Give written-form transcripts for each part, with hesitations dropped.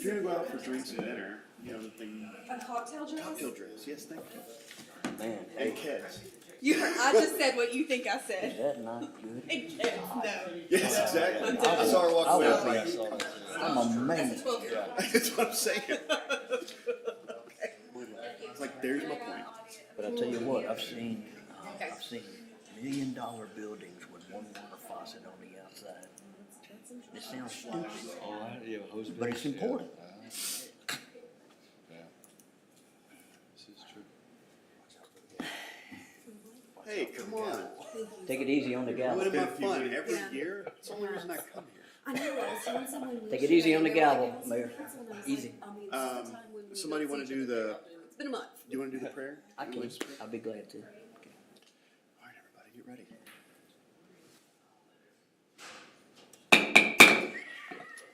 you're gonna go out for drinks and dinner, you know, the thing. A cocktail dress? Cocktail drinks, yes, thank you. Man, And kids. I just said what you think I is said. that not good? And kids, no. Yes, exactly. I I saw her walk away. I I'm like, I'm That's amazed. a 12-year-old. that's what I'm saying. It's like, there's my point. But I tell you what, I've seen Okay. $1 million buildings with one water faucet on the outside. It sounds stupid, Oh, yeah, hose but it's bills, yeah. important. Yeah. This is true. Hey, come on. Take it easy on the gavel. What am I fun every Yeah. year? It's the only reason I come here. I know, I was telling someone. Take it easy on the gavel, Mayor. Easy. Somebody wanna do the, It's been a month. do you wanna do the prayer? I can. I'll be glad to. All right, everybody, get ready.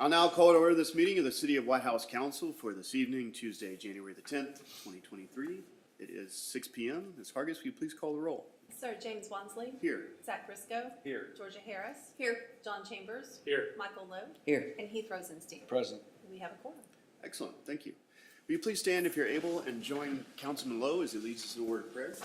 I'll now call to order this meeting of the City of White House Council for this evening, Tuesday, January the 10th, 2023. It is 6 p.m. Ms. Hargis, will you please call the roll? Sir James Wansley. Here. Zach Briscoe. Here. Georgia Harris. Here. John Chambers. Here. Michael Lowe. Here. And Heath Rosenstein. Present. We have a quorum. Excellent, thank you. Will you please stand if you're able and join Councilman Lowe as he leads us in a word of prayer?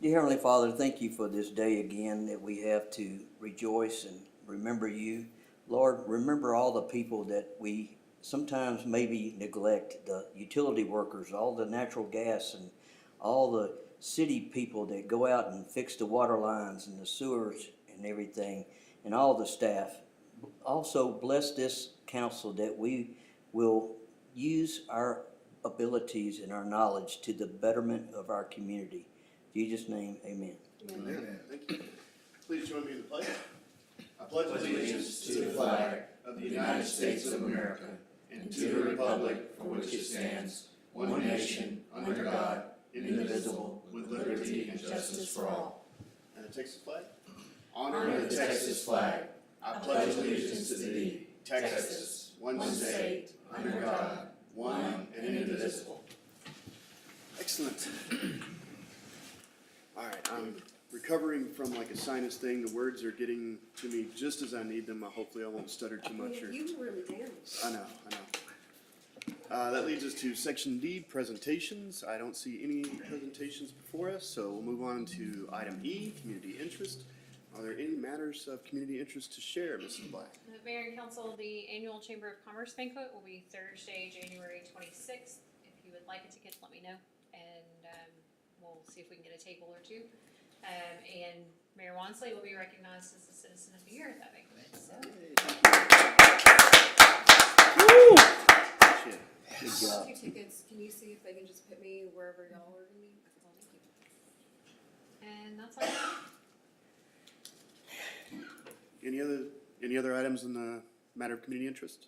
Dear Heavenly Father, thank you for this day again that we have to rejoice and remember you. Lord, remember all the people that we sometimes maybe neglect, the utility workers, all the natural gas and all the city people that go out and fix the water lines and the sewers and everything, and all the staff. Also bless this council that we will use our abilities and our knowledge to the betterment of our community. In Jesus' name, amen. Amen. Thank you. Please join me in the pledge. I pledge allegiance to the flag of the United States of America and to the republic for which it stands, one nation, under God, indivisible, with liberty and justice for all. And the Texas flag? Honor the Texas flag. I pledge allegiance to thee, Texas, one state, under God, one and indivisible. Excellent. All right, I'm recovering from like a sinus thing. The words are getting to me just as I need them. Hopefully I won't stutter too much. Or, You were really damaged. I know. That leads us to Section D, presentations. I don't see any presentations before us, so we'll move on to item E, community interest. Are there any matters of community interest to share, Mrs. Black? Mayor and Council, the annual Chamber of Commerce banquet will be Thursday, January 26th. If you would like a ticket, let me know, and we'll see if we can get a table or two. And Mayor Wansley will be recognized as the Citizen of the Year at that banquet. So. Woo! Appreciate it. Good job. 2 tickets. Can you see if they can just put me wherever y'all are going to be? Thank you. And that's all I have. Any other items in the matter of community interest?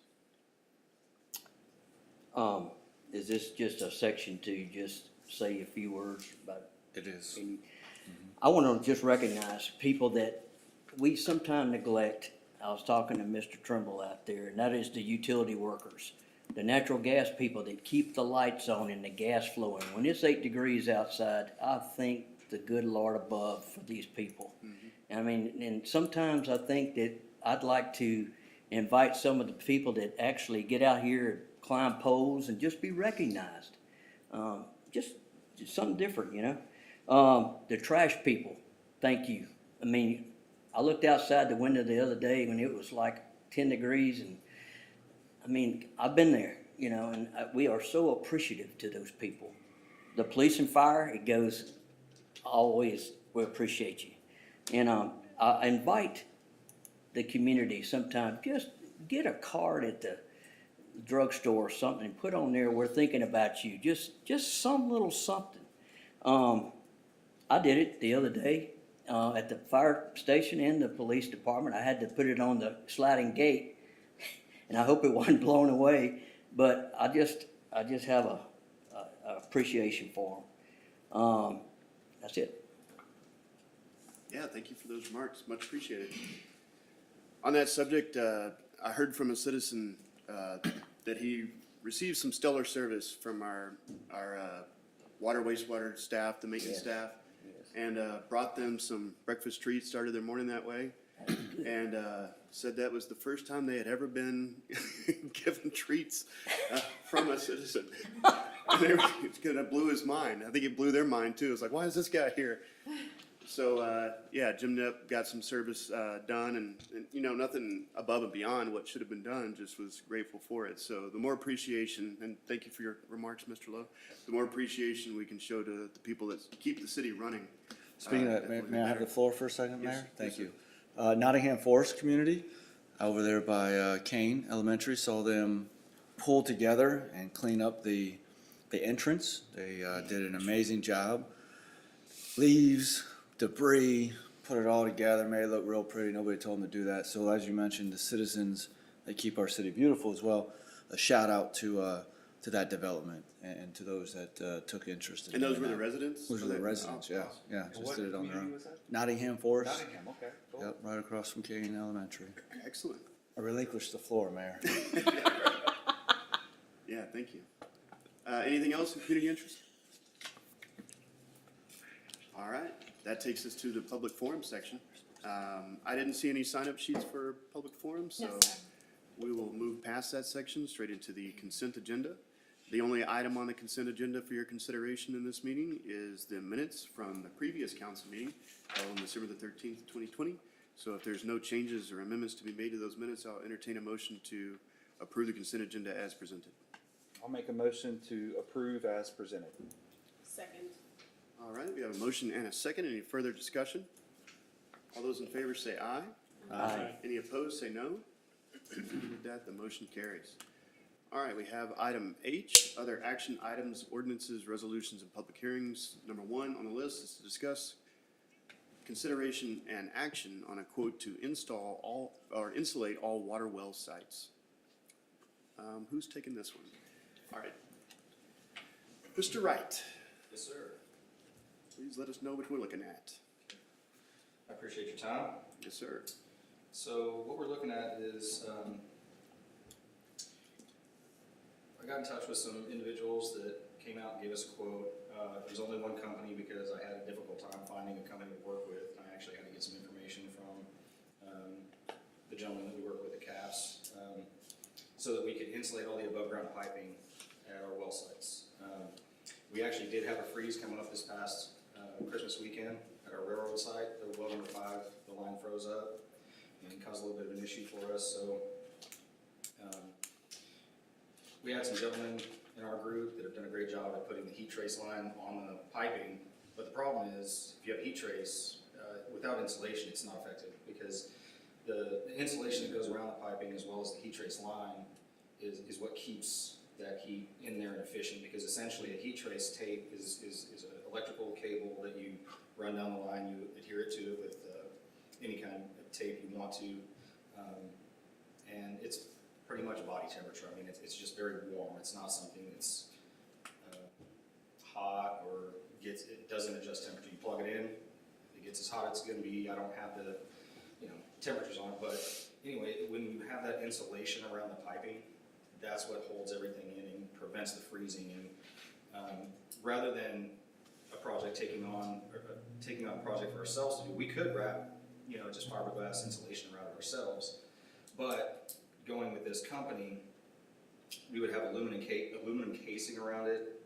Is this just a section to just say a few words about It is. any? I want to just recognize people that we sometimes neglect. I was talking to Mr. Trimble out there, and that is the utility workers, the natural gas people that keep the lights on and the gas flowing. When it's 8 degrees outside, I thank the good Lord above for these people. I mean, and sometimes I think that I'd like to invite some of the people that actually get out here and climb poles and just be recognized. Just something different, you know. The trash people, thank you. I mean, I looked outside the window the other day when it was like 10 degrees, and I mean, I've been there, you know, and we are so appreciative to those people. The police and fire, it goes always, we appreciate you. And I invite the community sometime, just get a card at the drugstore or something and put on there, we're thinking about you. Just some little something. I did it the other day at the fire station and the police department. I had to put it on the sliding gate, and I hope it wasn't blown away. But I just have a appreciation for them. That's it. Yeah, thank you for those remarks. Much appreciated. On that subject, I heard from a citizen that he received some stellar service from our water, wastewater staff, the maintenance staff, and brought them some breakfast treats, started their morning that way. and said that was the first time they had ever been given treats from a citizen. And it kind of blew his mind. I think it blew their mind too. It's like, why is this guy here? So, yeah, Jim Knapp got some service done, and, you know, nothing above and beyond what should have been done, just was grateful for it. So the more appreciation, and thank you for your remarks, Mr. Lowe, the more appreciation we can show to the people that keep the city running. Speaking of, definitely may I have better. the floor for a second, Yes, Mayor? yes, Thank sir. you. Nottingham Forest Community, over there by Kane Elementary, saw them pull together and clean up the entrance. They did an amazing job. Leaves, debris, put it all together, made it look real pretty. Nobody told them to do that. So as you mentioned, the citizens, they keep our city beautiful as well. A shout out to that development and to those that took interest in And those doing were the that. residents? Those were the residents, yeah, yeah, just did it on their own. Nottingham Forest, Nottingham, okay, cool. yep, right across from Kane Elementary. Excellent. I relinquish the floor, Mayor. Yeah, thank you. Anything else in community interest? All right, that takes us to the public forum section. I didn't see any sign-up sheets for public forum, so Yes, sir. we will move past that section straight into the consent agenda. The only item on the consent agenda for your consideration in this meeting is the minutes from the previous council meeting held on December the 13th, 2020. So if there's no changes or amendments to be made to those minutes, I'll entertain a motion to approve the consent agenda as presented. I'll make a motion to approve as presented. Second. All right, we have a motion and a second. Any further discussion? All those in favor say aye. Aye. Any opposed, say no. With that, the motion carries. All right, we have item H, other action items, ordinances, resolutions, and public hearings. Number 1 on the list is to discuss consideration and action on a quote to install all, or insulate all water well sites. Who's taking this one? All right. Mr. Wright, Yes, sir. please let us know what we're looking at. I appreciate your time. Yes, sir. So what we're looking at is, I got in touch with some individuals that came out and gave us a quote. There's only one company because I had a difficult time finding a company to work with. I actually had to get some information from the gentleman that we work with at CAPS, so that we could insulate all the above ground piping at our well sites. We actually did have a freeze coming up this past Christmas weekend at our railroad site. The well number 5, the line froze up and caused a little bit of an issue for us. So we had some gentlemen in our group that have done a great job at putting the heat trace line on the piping. But the problem is, if you have a heat trace, without insulation, it's not effective, because the insulation that goes around the piping as well as the heat trace line is what keeps that heat in there and efficient, because essentially a heat trace tape is an electrical cable that you run down the line, you adhere it to it with any kind of tape you want to, and it's pretty much body temperature. I mean, it's just very warm. It's not something that's hot or it doesn't adjust temperature. You plug it in, it gets as hot as it's going to be. I don't have the temperatures on it, but anyway, when you have that insulation around the piping, that's what holds everything in and prevents the freezing. And rather than a project taking on a project for ourselves to do, we could wrap just fiberglass insulation around it ourselves, but going with this company, we would have aluminum casing around it.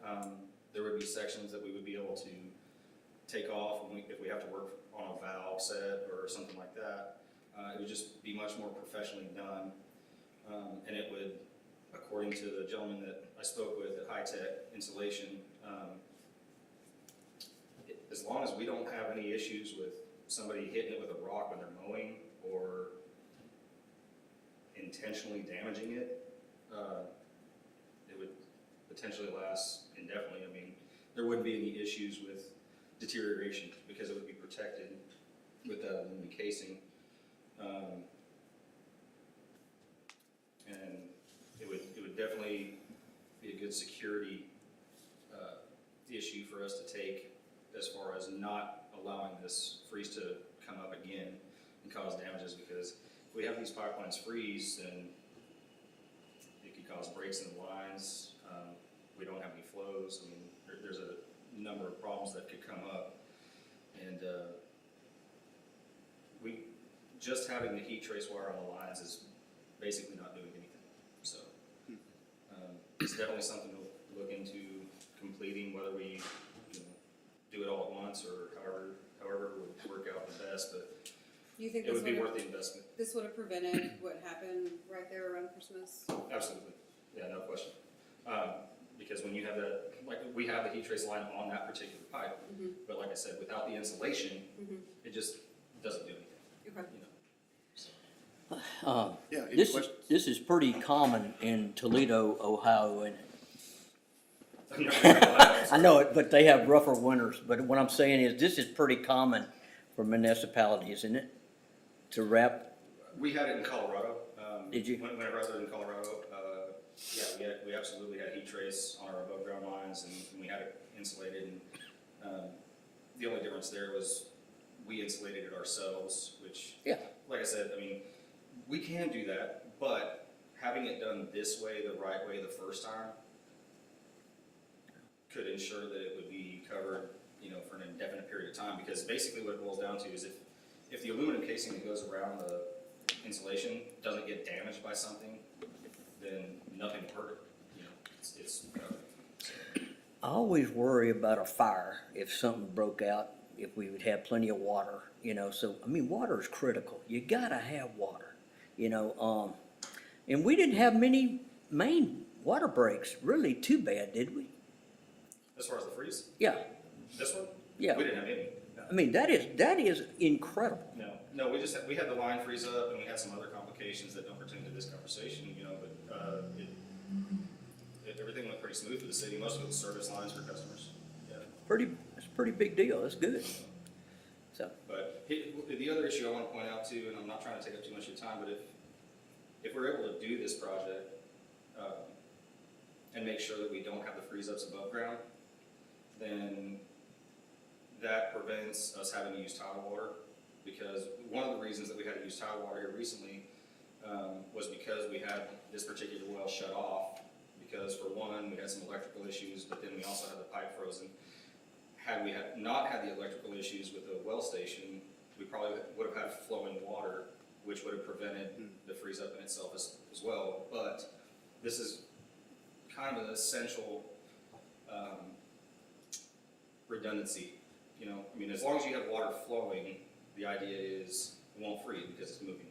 There would be sections that we would be able to take off if we have to work on a valve set or something like that. It would just be much more professionally done, and it would, according to the gentleman that I spoke with at High Tech Insulation, as long as we don't have any issues with somebody hitting it with a rock when they're mowing or intentionally damaging it, it would potentially last indefinitely. I mean, there wouldn't be any issues with deterioration because it would be protected with that aluminum casing. And it would definitely be a good security issue for us to take, as far as not allowing this freeze to come up again and cause damages, because if we have these pipelines freeze, then it could cause breaks in the lines. We don't have any flows. I mean, there's a number of problems that could come up, and just having the heat trace wire on the lines is basically not doing anything, so. It's definitely something to look into completing, whether we, you know, do it all at once or however would work out the best, but Do you think it this would be would worth have, the investment. this would have prevented what happened right there around Christmas? Absolutely, yeah, no question. Because when you have that, like, we have the heat trace line on that particular pipe, but like I said, without the insulation, it just doesn't do anything, Okay. you know. Yeah, any This is, questions? this is pretty common in Toledo, Ohio, and I'm not gonna lie, I know it, but they have rougher winters. But what I'm saying is, this is pretty common for municipalities, isn't it? To wrap, we had it in Colorado. Did you? Whenever I was in Colorado, yeah, we absolutely had heat trace on our above ground lines, and we had it insulated. And the only difference there was we insulated it ourselves, which, Yeah. like I said, I mean, we can do that, but having it done this way, the right way, the first time, could ensure that it would be covered, you know, for an indefinite period of time. Because basically, what it boils down to is if the aluminum casing that goes around the insulation doesn't get damaged by something, then nothing will hurt it. You know, it's I always worry about a fire if something broke out, if we would have plenty of water, you know. So, I mean, water is critical. You gotta have water, you know. And we didn't have many main water breaks, really too bad, did we? as far as the freeze, Yeah, this one, yeah. we didn't have any. I mean, that is incredible. No, we had the line freeze up, and we had some other complications that don't pertain to this conversation, you know. But everything went pretty smooth for the city. Most of it was service lines for customers. Yeah. It's a pretty big deal. That's good. So, But the other issue I want to point out too, and I'm not trying to take up too much of your time, but if we're able to do this project and make sure that we don't have the freeze ups above ground, then that prevents us having to use tidal water. Because one of the reasons that we had to use tidal water here recently was because we had this particular well shut off. Because for one, we had some electrical issues, but then we also had the pipe frozen. Had we not had the electrical issues with the well station, we probably would have had flowing water, which would have prevented the freeze up in itself as well. But this is kind of an essential redundancy. You know, I mean, as long as you have water flowing, the idea is it won't freeze because it's moving.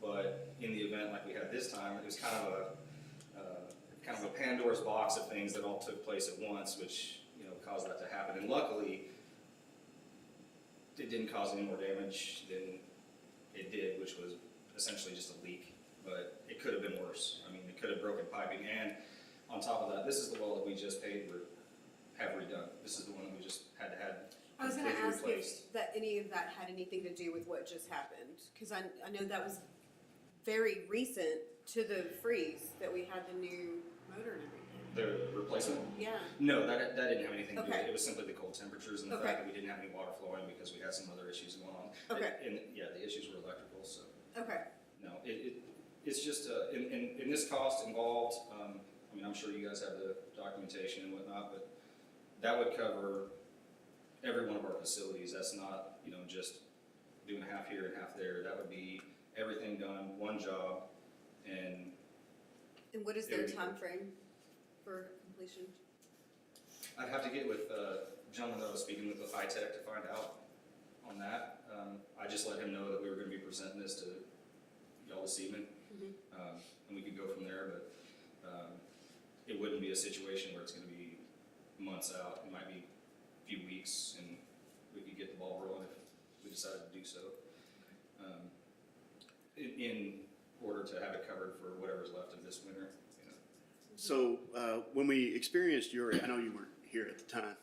But in the event like we had this time, it was kind of a Pandora's box of things that all took place at once, which, you know, caused that to happen. And luckily, it didn't cause any more damage than it did, which was essentially just a leak. But it could have been worse. I mean, it could have broken piping. And on top of that, this is the well that we just paid to have redone. This is the one that we just had to have I was gonna completely ask replaced. if that any of that had anything to do with what just happened, because I know that was very recent to the freeze that we had the new motor and everything. The replacement? Yeah. No, that didn't have anything to do with Okay. it. It was simply the cold temperatures and the Okay. fact that we didn't have any water flowing because we had some other issues going on. Okay. And yeah, the issues were electrical, so Okay. no, it's just, in this cost involved, I mean, I'm sure you guys have the documentation and whatnot, but that would cover every one of our facilities. That's not, you know, just doing half here and half there. That would be everything done, one job, and And what is their time frame for completion? I'd have to get with the gentleman that I was speaking with High Tech to find out on that. I just let him know that we were gonna be presenting this to y'all this evening. And we could go from there, but, it wouldn't be a situation where it's gonna be months out. It might be a few weeks, and we could get the ball rolling if we decided to do so. In order to have it covered for whatever's left of this winter, you know. So, when we experienced I know you weren't here at the time,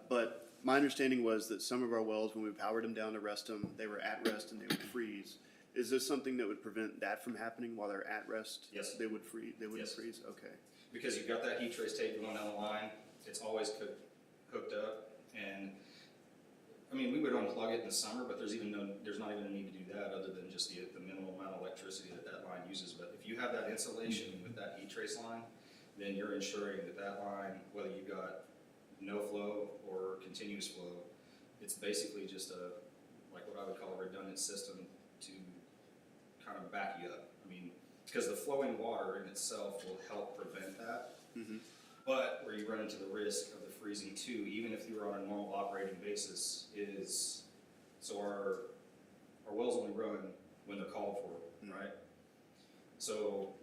but my understanding was that some of our wells, when we powered them down to rest them, they were at rest and they would freeze. Is this something that would prevent that from happening while they're at rest? Yes. They would freeze, they wouldn't Yes. freeze, okay. Because you've got that heat trace tape going down the line, it's always hooked up, and, I mean, we would unplug it in the summer, but there's not even a need to do that other than just the minimal amount of electricity that line uses. But if you have that insulation with that heat trace line, then you're ensuring that line, whether you've got no flow or continuous flow, it's basically just like what I would call a redundant system to kind of back you up. I mean, because the flowing water in itself will help prevent that. But where you run into the risk of the freezing too, even if you were on a normal operating basis, is, so our wells only run when they're called for, right? So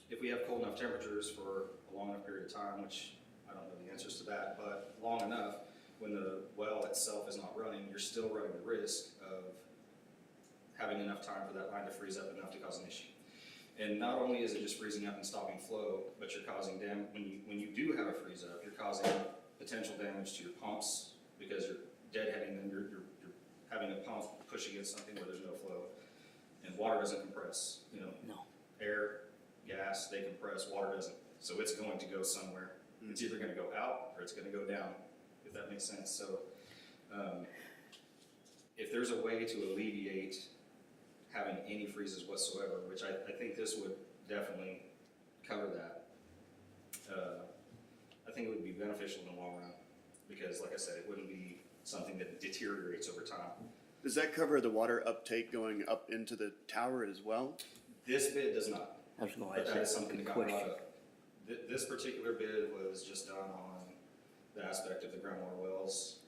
if we have cold enough temperatures for a long enough period of time, which I don't know the answers to that, but long enough, when the well itself is not running, you're still running the risk of having enough time for that line to freeze up enough to cause an issue. And not only is it just freezing up and stopping flow, but you're causing when you do have a freeze up, you're causing potential damage to your pumps because you're deadheading them, you're having a pump push against something where there's no flow. And water doesn't compress, No. Air, gas, they compress, water doesn't. So it's going to go somewhere. It's either gonna go out or it's gonna go down, if that makes sense. So, if there's a way to alleviate having any freezes whatsoever, which I think this would definitely cover that, I think it would be beneficial in the long run, because like I said, it wouldn't be something that deteriorates over time. Does that cover the water uptake going up into the tower as well? This bid does not, I was gonna but ask that is that something that got question. brought up. This particular bid was just done on the aspect of the groundwater wells,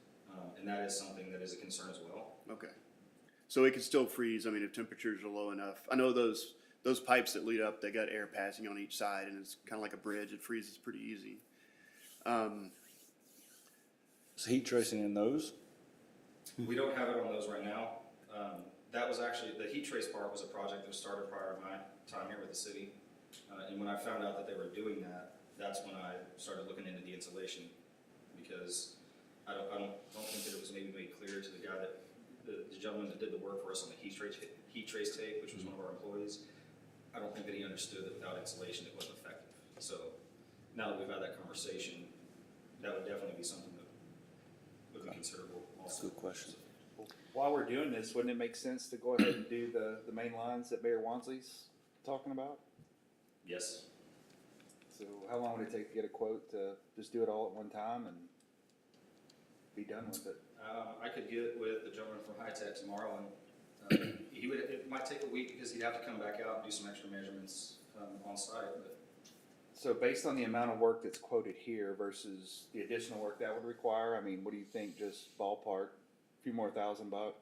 and that is something that is a concern as well. Okay. So it could still freeze, I mean, if temperatures are low enough. I know those pipes that lead up, they got air passing on each side, and it's kind of like a bridge, it freezes pretty easy. Is heat tracing in those? We don't have it on those right now. That was actually, the heat trace part was a project that was started prior to my time here with the city. And when I found out that they were doing that, that's when I started looking into the insulation, because I don't think that it was maybe made clear to the guy that, the gentleman that did the work for us on the heat trace tape, which was one of our employees. I don't think that he understood that without insulation it wasn't effective. So now that we've had that conversation, that would definitely be something that would be considerable That's a also. good question. While we're doing this, wouldn't it make sense to go ahead and do the main lines that Mayor Wansley's talking about? Yes. So how long would it take to get a quote to just do it all at one time and be done with it? I could get with the gentleman from High Tech tomorrow, and it might take a week because he'd have to come back out and do some extra measurements on site. But So based on the amount of work that's quoted here versus the additional work that would require, I mean, what do you think, just ballpark, a few more $1,000 bucks?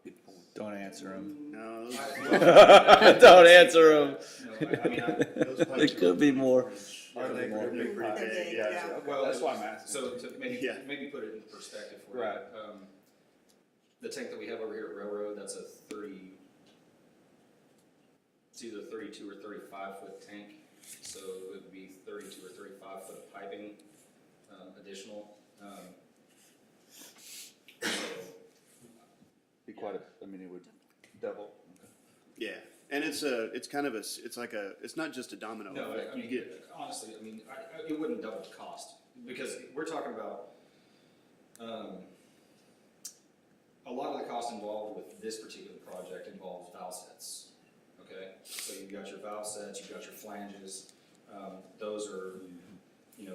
Don't answer him. No, Don't answer him. no, I mean, those pipes It could be more. Are they They're pretty pretty high? big, Yeah. yeah. Okay, well, that's why I'm asking. So to Yeah. maybe put it in perspective for you. Right. The tank that we have over here at Railroad, that's it's either 32 or 35 foot tank. So it would be 32 or 35 foot of piping, additional. So Be quite I mean, it would double. Yeah, and it's not just a domino no, effect. I mean, You get, honestly, I mean, it wouldn't double the cost, because we're talking about, a lot of the cost involved with this particular project involves valve sets, okay? So you've got your valve sets, you've got your flanges, those are,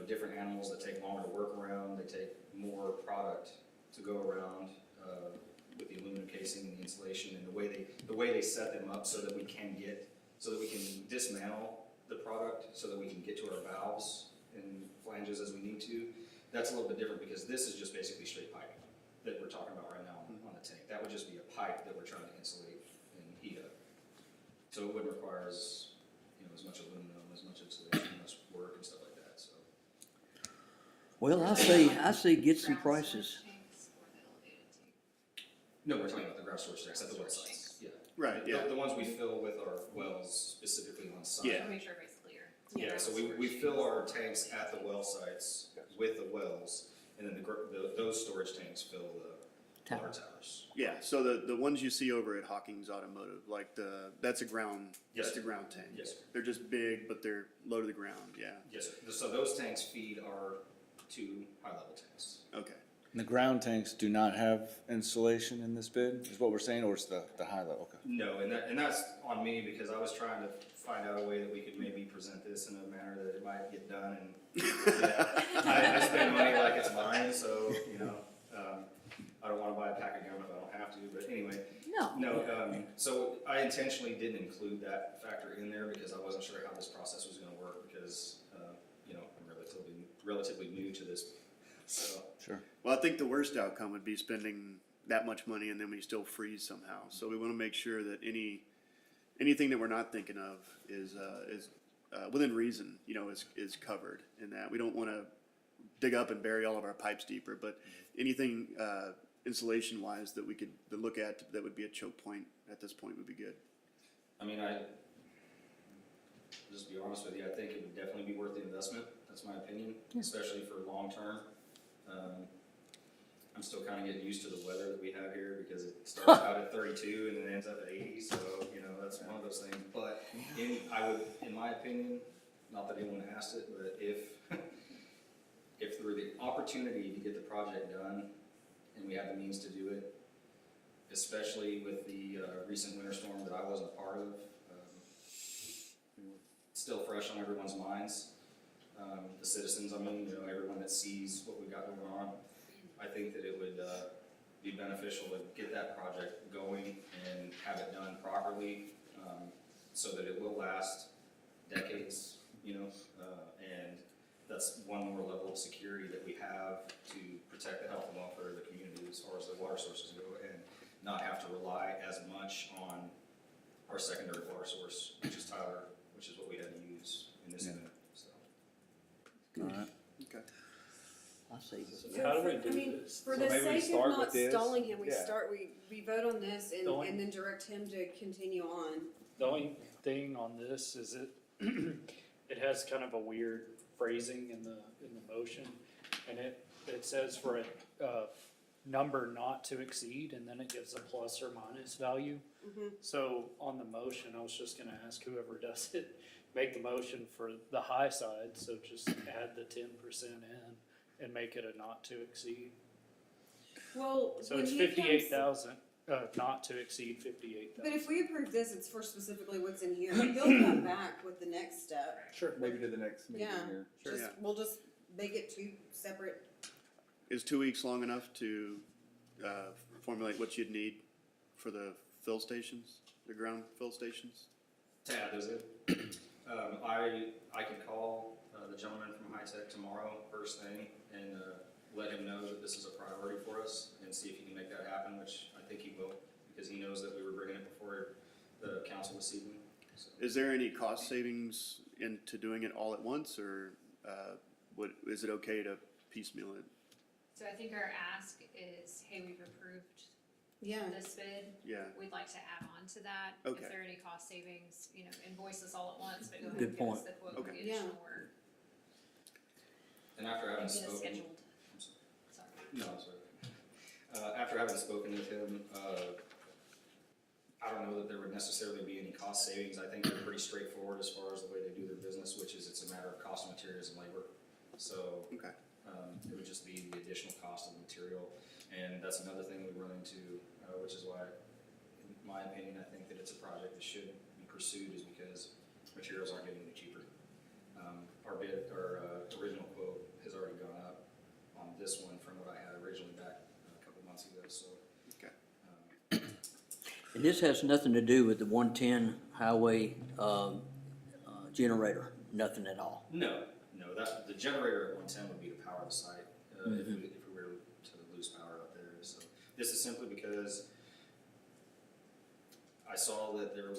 different animals that take longer to work around, they take more product to go around, with the aluminum casing and the insulation and the way they set them up so that we can dismantle the product so that we can get to our valves and flanges as we need to. That's a little bit different, because this is just basically straight piping that we're talking about right now on the tank. That would just be a pipe that we're trying to insulate and heat up. So it wouldn't require as much aluminum, as much insulation, as much work and stuff like that, so. Well, I say get some Ground storage prices. tanks or the elevated tank? No, we're talking about the ground storage tanks at the well sites, yeah. right, yeah. The ones we fill with our wells specifically on site. Yeah. To make sure everybody's clear. Yeah, so we fill our tanks at the well sites with the wells, and then those storage tanks fill the water towers. Yeah, so the ones you see over at Hawkins Automotive, like that's a ground, Yes, that's a sir. ground tank. Yes, sir. They're just big, but they're low to the ground, yeah. Yes, sir. So those tanks feed our 2 high-level tanks. Okay. And the ground tanks do not have insulation in this bid, is what we're saying, or it's the high level? Okay. No, and that's on me, because I was trying to find out a way that we could maybe present this in a manner that it might get done, and I spend money like it's mine, so, I don't wanna buy a pack of gum if I don't have to, but anyway. No. No, so I intentionally didn't include that factor in there because I wasn't sure how this process was gonna work because, you know, I'm relatively new to this, so. Sure. Well, I think the worst outcome would be spending that much money and then we still freeze somehow. So we want to make sure that anything that we're not thinking of is within reason, you know, is covered in that. We don't want to dig up and bury all of our pipes deeper, but anything insulation wise that we could look at that would be a choke point at this point would be good. I mean, just be honest with you, I think it would definitely be worth the investment, that's my opinion, especially for long term. I'm still kinda getting used to the weather that we have here because it starts out at 32 and then ends up at 80, so, you know, that's one of those things. But in my opinion, not that anyone asked it, but if there were the opportunity to get the project done and we had the means to do it, especially with the recent winter storm that I wasn't a part of, still fresh on everyone's minds. The citizens, I mean, you know, everyone that sees what we've got going on, I think that it would be beneficial to get that project going and have it done properly, so that it will last decades, you know, and that's one more level of security that we have to protect the health and welfare of the community as far as the water sources go, and not have to rely as much on our secondary water source, which is Tyler, which is what we had to use in this event, so. All right. Okay. I see. So how do we do I mean, this? for So the maybe we sake of start not with this? stalling him, Yeah. we vote on this Don't- and then direct him to continue on. The only thing on this is it has kind of a weird phrasing in the motion. And it says for a number not to exceed, and then it gives a plus or minus value. So on the motion, I was just gonna ask whoever does it, make the motion for the high side, so just add the 10% in and make it a not to exceed. Well, So when it's he 58,000, not to exceed 58,000. But if we approve this, it's for specifically what's in here. He'll come back with the next step. Sure. Maybe to the next meeting Yeah. here. Sure. Yeah. We'll just make it two separate. Is 2 weeks long enough to formulate what you'd need for the fill stations, the ground fill stations? To add those in, I could call the gentleman from High Tech tomorrow, first thing, and let him know that this is a priority for us, and see if he can make that happen, which I think he will, because he knows that we were bringing it before the council this evening. So. Is there any cost savings into doing it all at once, or is it okay to piecemeal it? So I think our ask is, hey, we've approved Yeah. this bid, Yeah, we'd like to add on to that. Okay. If there are any cost savings, you know, invoice us all at once, but go ahead Good and give us point. the quote for the Okay. additional Yeah. work. And after having And get it spoken, scheduled, I'm sorry. sorry. No, I'm sorry. After having spoken with him, I don't know that there would necessarily be any cost savings. I think they're pretty straightforward as far as the way they do their business, which is it's a matter of cost of materials and labor. So, okay. it would just be the additional cost of the material. And that's another thing we run into, which is why, in my opinion, I think that it's a project that should be pursued, is because materials aren't getting any cheaper. Our bid, our original quote has already gone up on this one from what I had originally back a couple months ago, so. Okay. And this has nothing to do with the 110 highway generator, nothing at all. No, the generator at 110 would be to power the site, if we were to lose power out there, so. This is simply because I saw that there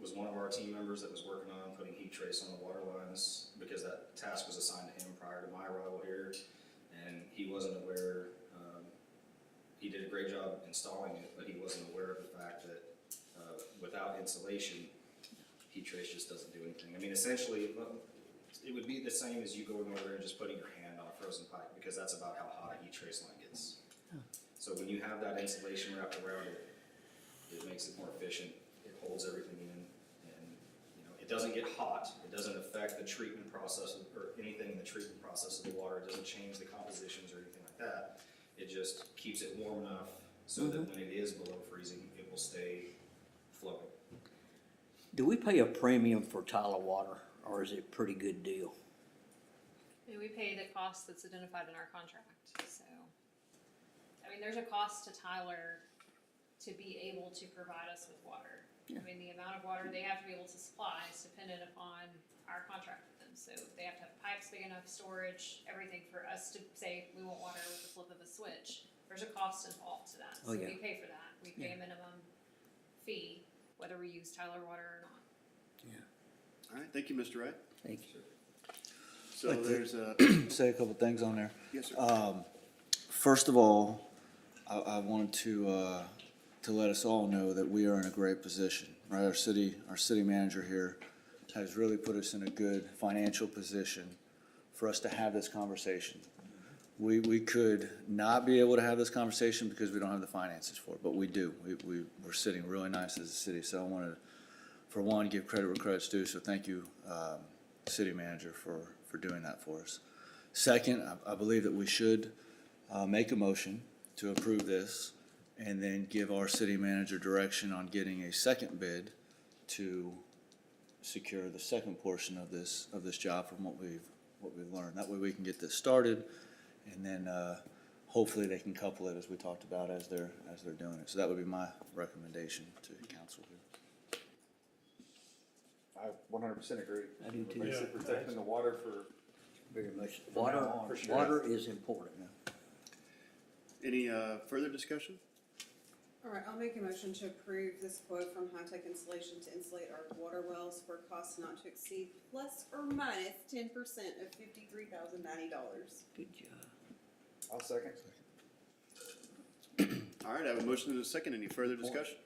was one of our team members that was working on putting heat trace on the water lines, because that task was assigned to him prior to my arrival here, and he wasn't aware, he did a great job installing it, but he wasn't aware of the fact that, without insulation, heat trace just doesn't do anything. I mean, essentially, it would be the same as you going over there and just putting your hand on a frozen pipe, because that's about how hot a heat trace line gets. So when you have that insulation wrapped around it, it makes it more efficient, it holds everything in, and, you know, it doesn't get hot, it doesn't affect the treatment process, or anything in the treatment process of the water, it doesn't change the compositions or anything like that. It just keeps it warm enough so that when it is below freezing, it will stay floating. Do we pay a premium for Tyler water, or is it a pretty good deal? And we pay the cost that's identified in our contract, so I mean, there's a cost to Tyler to be able to provide us with water. I mean, the amount of water they have to be able to supply is dependent upon our contract with them. So they have to have pipes big enough, storage, everything for us to say we want water with the flip of a switch. There's a cost involved to that. Oh, So yeah. we pay for that. We pay a minimum fee, whether we use Tyler water or not. All right, thank you, Mr. Wright. Thank you. So there's a, Say a couple things on there. yes, sir. First of all, I wanted to let us all know that we are in a great position, right? Our city manager here has really put us in a good financial position for us to have this conversation. We could not be able to have this conversation because we don't have the finances for it, but we do. We're sitting really nice as a city, so I wanted to, for one, give credit where credit's due, so thank you, city manager, for doing that for us. Second, I believe that we should make a motion to approve this and then give our city manager direction on getting a second bid to secure the second portion of this job from what we've learned. That way we can get this started, and then hopefully they can couple it as we talked about as they're doing it. So that would be my recommendation to council here. I 100% agree. I do too. Basically protecting the water for, Very much. From Water, now on, for sure. water is important. Any further discussion? All right, I'll make a motion to approve this quote from High Tech Insulation to insulate our water wells for costs not to exceed plus or minus 10% of $53,090. Good job. I'll second. All right, I have a motion and a second. Any further discussion?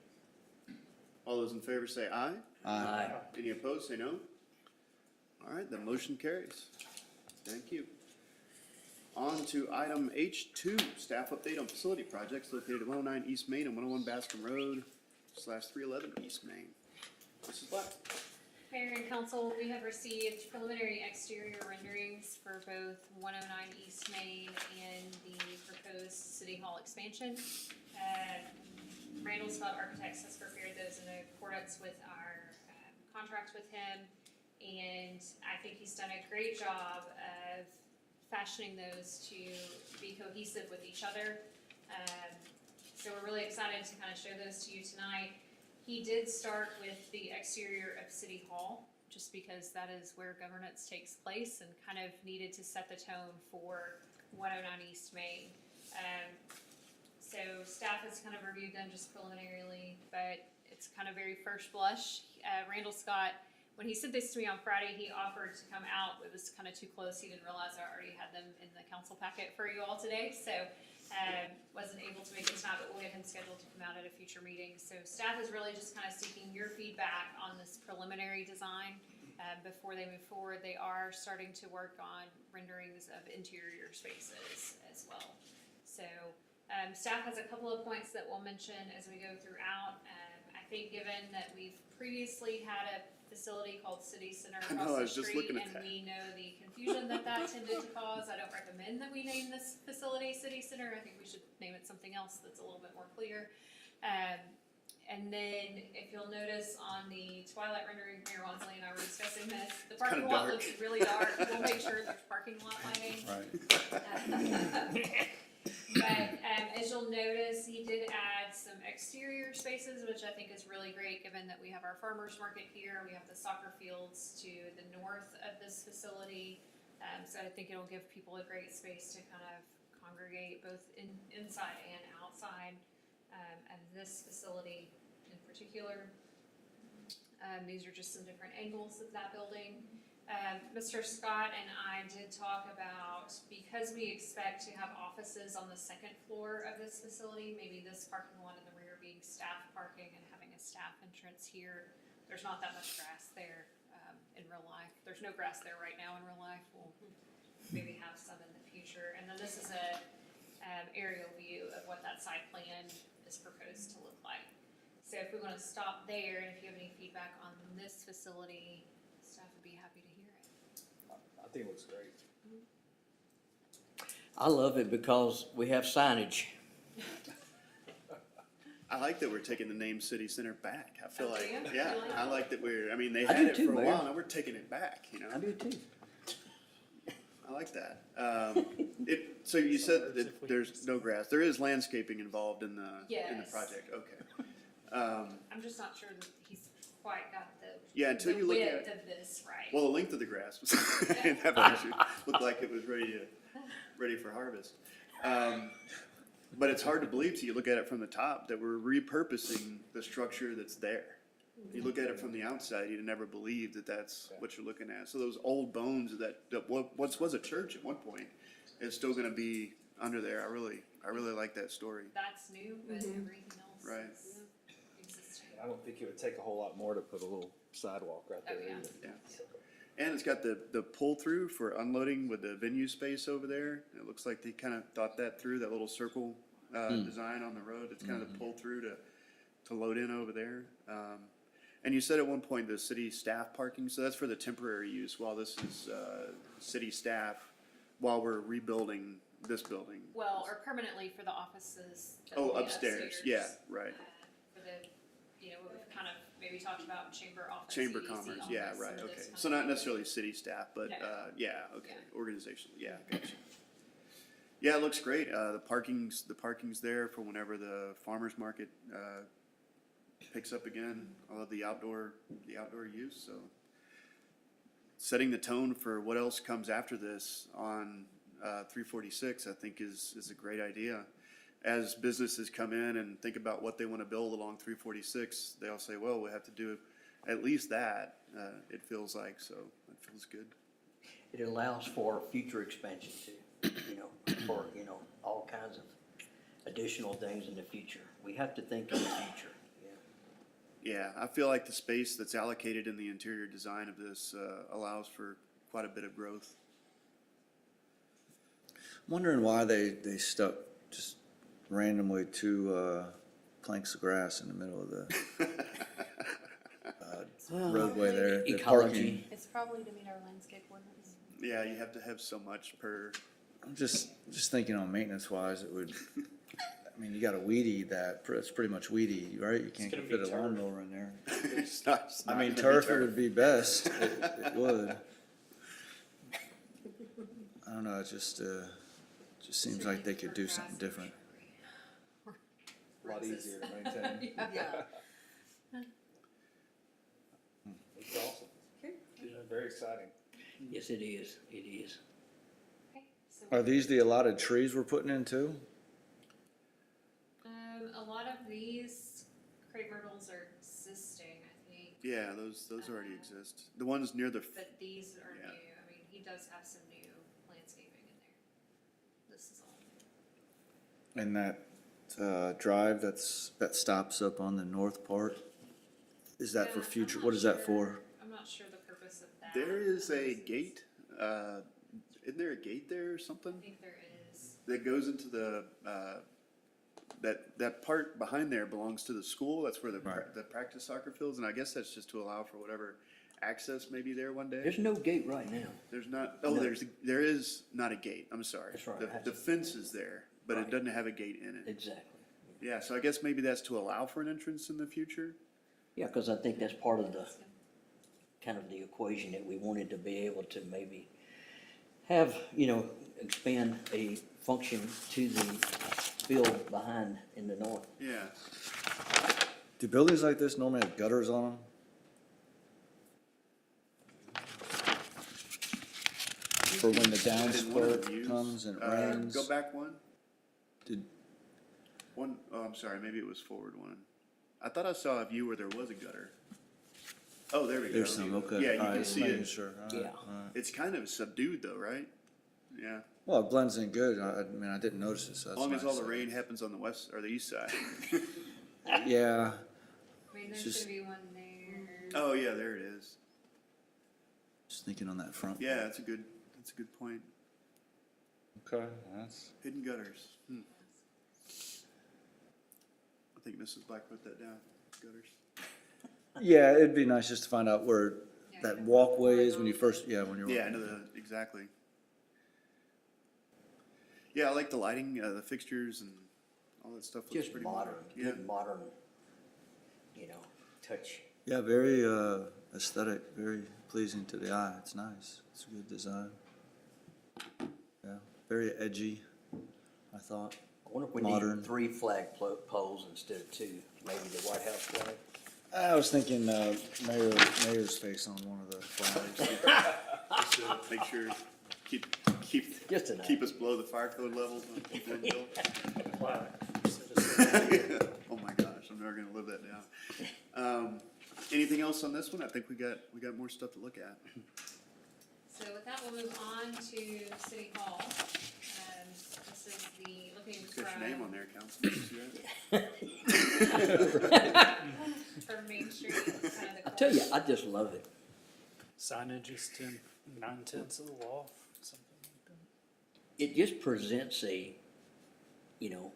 All those in favor say aye. Aye. Any opposed, say no. All right, the motion carries. Thank you. On to item H2, staff update on facility projects located at 109 East Main and 101 Bascom Road /311 East Main. Mrs. Black. Mayor and council, we have received preliminary exterior renderings for both 109 East Main and the proposed City Hall expansion. Randall Scott Architects has prepared those in accordance with our contract with him, and I think he's done a great job of fashioning those to be cohesive with each other. So we're really excited to kind of show those to you tonight. He did start with the exterior of City Hall, just because that is where governance takes place, and kind of needed to set the tone for 109 East Main. So staff has kind of reviewed them just preliminarily, but it's kind of very first blush. Randall Scott, when he said this to me on Friday, he offered to come out. It was kind of too close. He didn't realize I already had them in the council packet for you all today. So wasn't able to make it tonight, but we'll get him scheduled to come out at a future meeting. So staff is really just kind of seeking your feedback on this preliminary design before they move forward. They are starting to work on renderings of interior spaces as well. So staff has a couple of points that we'll mention as we go throughout. I think given that we've previously had a facility called City Center I know, I was across the just street, looking at and that. we know the confusion that tended to cause. I don't recommend that we name this facility City Center. I think we should name it something else that's a little bit more clear. And then if you'll notice on the twilight rendering, Mayor Wansley and I were discussing this, the parking kinda lot dark. looks really dark. We'll make sure there's parking lot lighting. Right. But as you'll notice, he did add some exterior spaces, which I think is really great, given that we have our farmers market here, we have the soccer fields to the north of this facility. So I think it'll give people a great space to kind of congregate both inside and outside of this facility in particular. These are just some different angles of that building. Mr. Scott and I did talk about, because we expect to have offices on the second floor of this facility, maybe this parking lot in the rear being staff parking and having a staff entrance here. There's not that much grass there in real life. There's no grass there right now in real life. We'll maybe have some in the future. And then this is a aerial view of what that site plan is proposed to look like. So if we want to stop there, and if you have any feedback on this facility, staff would be happy to hear it. I think it looks great. I love it because we have signage. I like that we're taking the name City Center back. I feel Oh, like, do you? yeah, You like I it? like that we're, I mean, they I had do it too, for a Mayor. while, now we're taking it back, you know? I do too. I I like that. So you said that there's no grass. There is landscaping involved in the Yes. project. Okay. I'm just not sure that he's quite got the, Yeah, until the you look width at of this right. well, the length of the grass was didn't have an issue. Looked like it was ready for harvest. But it's hard to believe till you look at it from the top that we're repurposing the structure that's there. You look at it from the outside, you'd never believe that that's what you're looking at. So those old bones that once was a church at one point is still going to be under there. I really like that story. That's new, but everything else Right. is existing. I don't think it would take a whole lot more to put a little sidewalk right there Oh, yeah. either. Yeah. And it's got the pull through for unloading with the venue space over there. It looks like they kind of thought that through, that little circle design on the road. It's kind of the pull through to load in over there. And you said at one point the city staff parking, so that's for the temporary use while this is city staff, while we're rebuilding this building. Well, or permanently for the offices. that Oh, will be upstairs, yeah, right. For the, what we've kind of maybe talked about, chamber office. Chamber EDC commerce, office, yeah, some right, of okay. those kind So of not things. necessarily city staff, but, No. yeah, okay, Yeah. organizational, yeah, gotcha. Yeah, it looks great. The parking's there for whenever the farmer's market, picks up again. I love the outdoor use, so. Setting the tone for what else comes after this on, 346, I think is a great idea. As businesses come in and think about what they want to build along 346, they all say, well, we have to do at least that, it feels like, so it feels good. It allows for future expansion too, for, all kinds of additional things in the future. We have to think in the future, Yeah, I feel like the space that's allocated in the interior design of this allows for quite a bit of growth. I'm wondering why they stuck just randomly two planks of grass in the middle of the roadway there. The Ecology. parking. It's probably to meet our landscape ordinance. Yeah, you have to have so much per, I'm just thinking on maintenance wise, it would, I mean, you gotta weed eat that, it's pretty much weed eat, right? You can't gonna fit be a turf. lawnmower in there. it's not I mean, gonna be turf it would be best, it would. I don't know, it just seems like they could do something different. A lot easier to maintain. Yeah. It's awesome. Okay. Yeah, very exciting. Yes, it is, it is. Okay, so. Are these the allotted trees we're putting in too? A lot of these crepe myrtles are existing, I think, Yeah, those already exist. The ones near the, but these are Yeah. new. I mean, he does have some new landscaping in there. This is all new. And that drive that stops up on the north part, is that for Yeah, future, I'm what not is that sure- for? I'm not sure the purpose of that. there is a This gate, isn't there a gate there or something? I think there is. That goes into the, that part behind there belongs to the school. That's where the Right. the practice soccer fields, and I guess that's just to allow for whatever access maybe there one day. There's no gate right now. There's not, No. there is not a gate, I'm sorry. That's right. The fence is there, but it Right. doesn't have a gate in it. Exactly. Yeah, so I guess maybe that's to allow for an entrance in the future? Yeah, because I think that's part of the, kind of the equation that we wanted to be able to maybe have, expand a function to the field behind in the north. Yeah. Do buildings like this normally have gutters on them? For when the In one of the downspurt views, comes and it rains? Go back one. Did- One, oh, I'm sorry, maybe it was forward one. I thought I saw a view where there was a gutter. Oh, there we go. There's some, okay. Yeah, you Alright, can just see making it. sure. Alright, Yeah. alright. It's kind of subdued though, right? Yeah. Well, it blends in good. I mean, I didn't notice it, so As that's long as all nice. the rain happens on the west or the east side. Yeah, I mean, there It's just- should be one there. Oh, yeah, there it is. just thinking on that front. Yeah, that's a good point. Okay, that's. Hidden gutters. I think Mrs. Black wrote that down. Gutters. Yeah, it'd be nice just to find out where Yeah, that you walkway have is when you first, when you're. Yeah, I know exactly. Yeah, I like the lighting, the fixtures and all that stuff looks Just pretty modern, modern. Yeah. good modern, touch. Yeah, very aesthetic, very pleasing to the eye. It's nice. It's a good design. Yeah, very edgy, I thought. I wonder if we Modern. need 3 flag poles instead of 2, maybe the White House flag. I was thinking, mayor's face on one of the flags. Just to make sure, keep Just an keep us below the fire code levels when people in Bill. Flag. Oh my gosh, I'm never gonna live that down. Anything else on this one? I think we got more stuff to look at. So with that, we'll move on to City Hall. This is the, looking Got from, your name on there, Councilman. See that? from Main Street, it's kind of the. I tell you, I just love it. Signage is 9/10 of the law, something like that. It just presents a,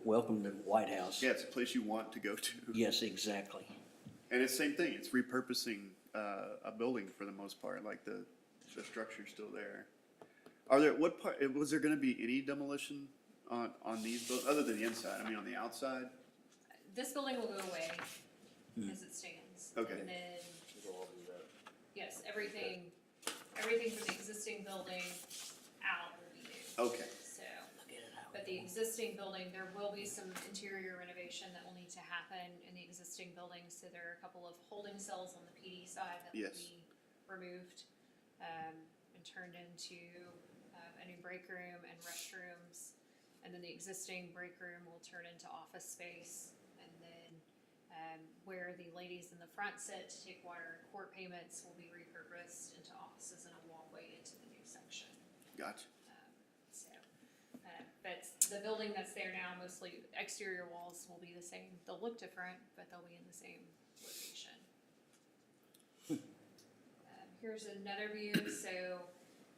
welcome to the White House. Yeah, it's a place you want to go to. Yes, exactly. And it's the same thing, it's repurposing a building for the most part, like the structure's still there. Was there gonna be any demolition on these, other than the inside, I mean, on the outside? This building will go away as it stands. Okay. And then, yes, everything from the existing building out will be new. Okay, So, but the existing building, there will be some interior renovation that will need to happen in the existing building. So there are a couple of holding cells on the PD side that will Yes. be removed and turned into a new break room and restrooms. And then the existing break room will turn into office space. And then where the ladies in the front sit to take water and court payments will be repurposed into offices and a walkway into the new section. gotcha. But the building that's there now, mostly exterior walls will be the same. They'll look different, but they'll be in the same location. Here's another view. So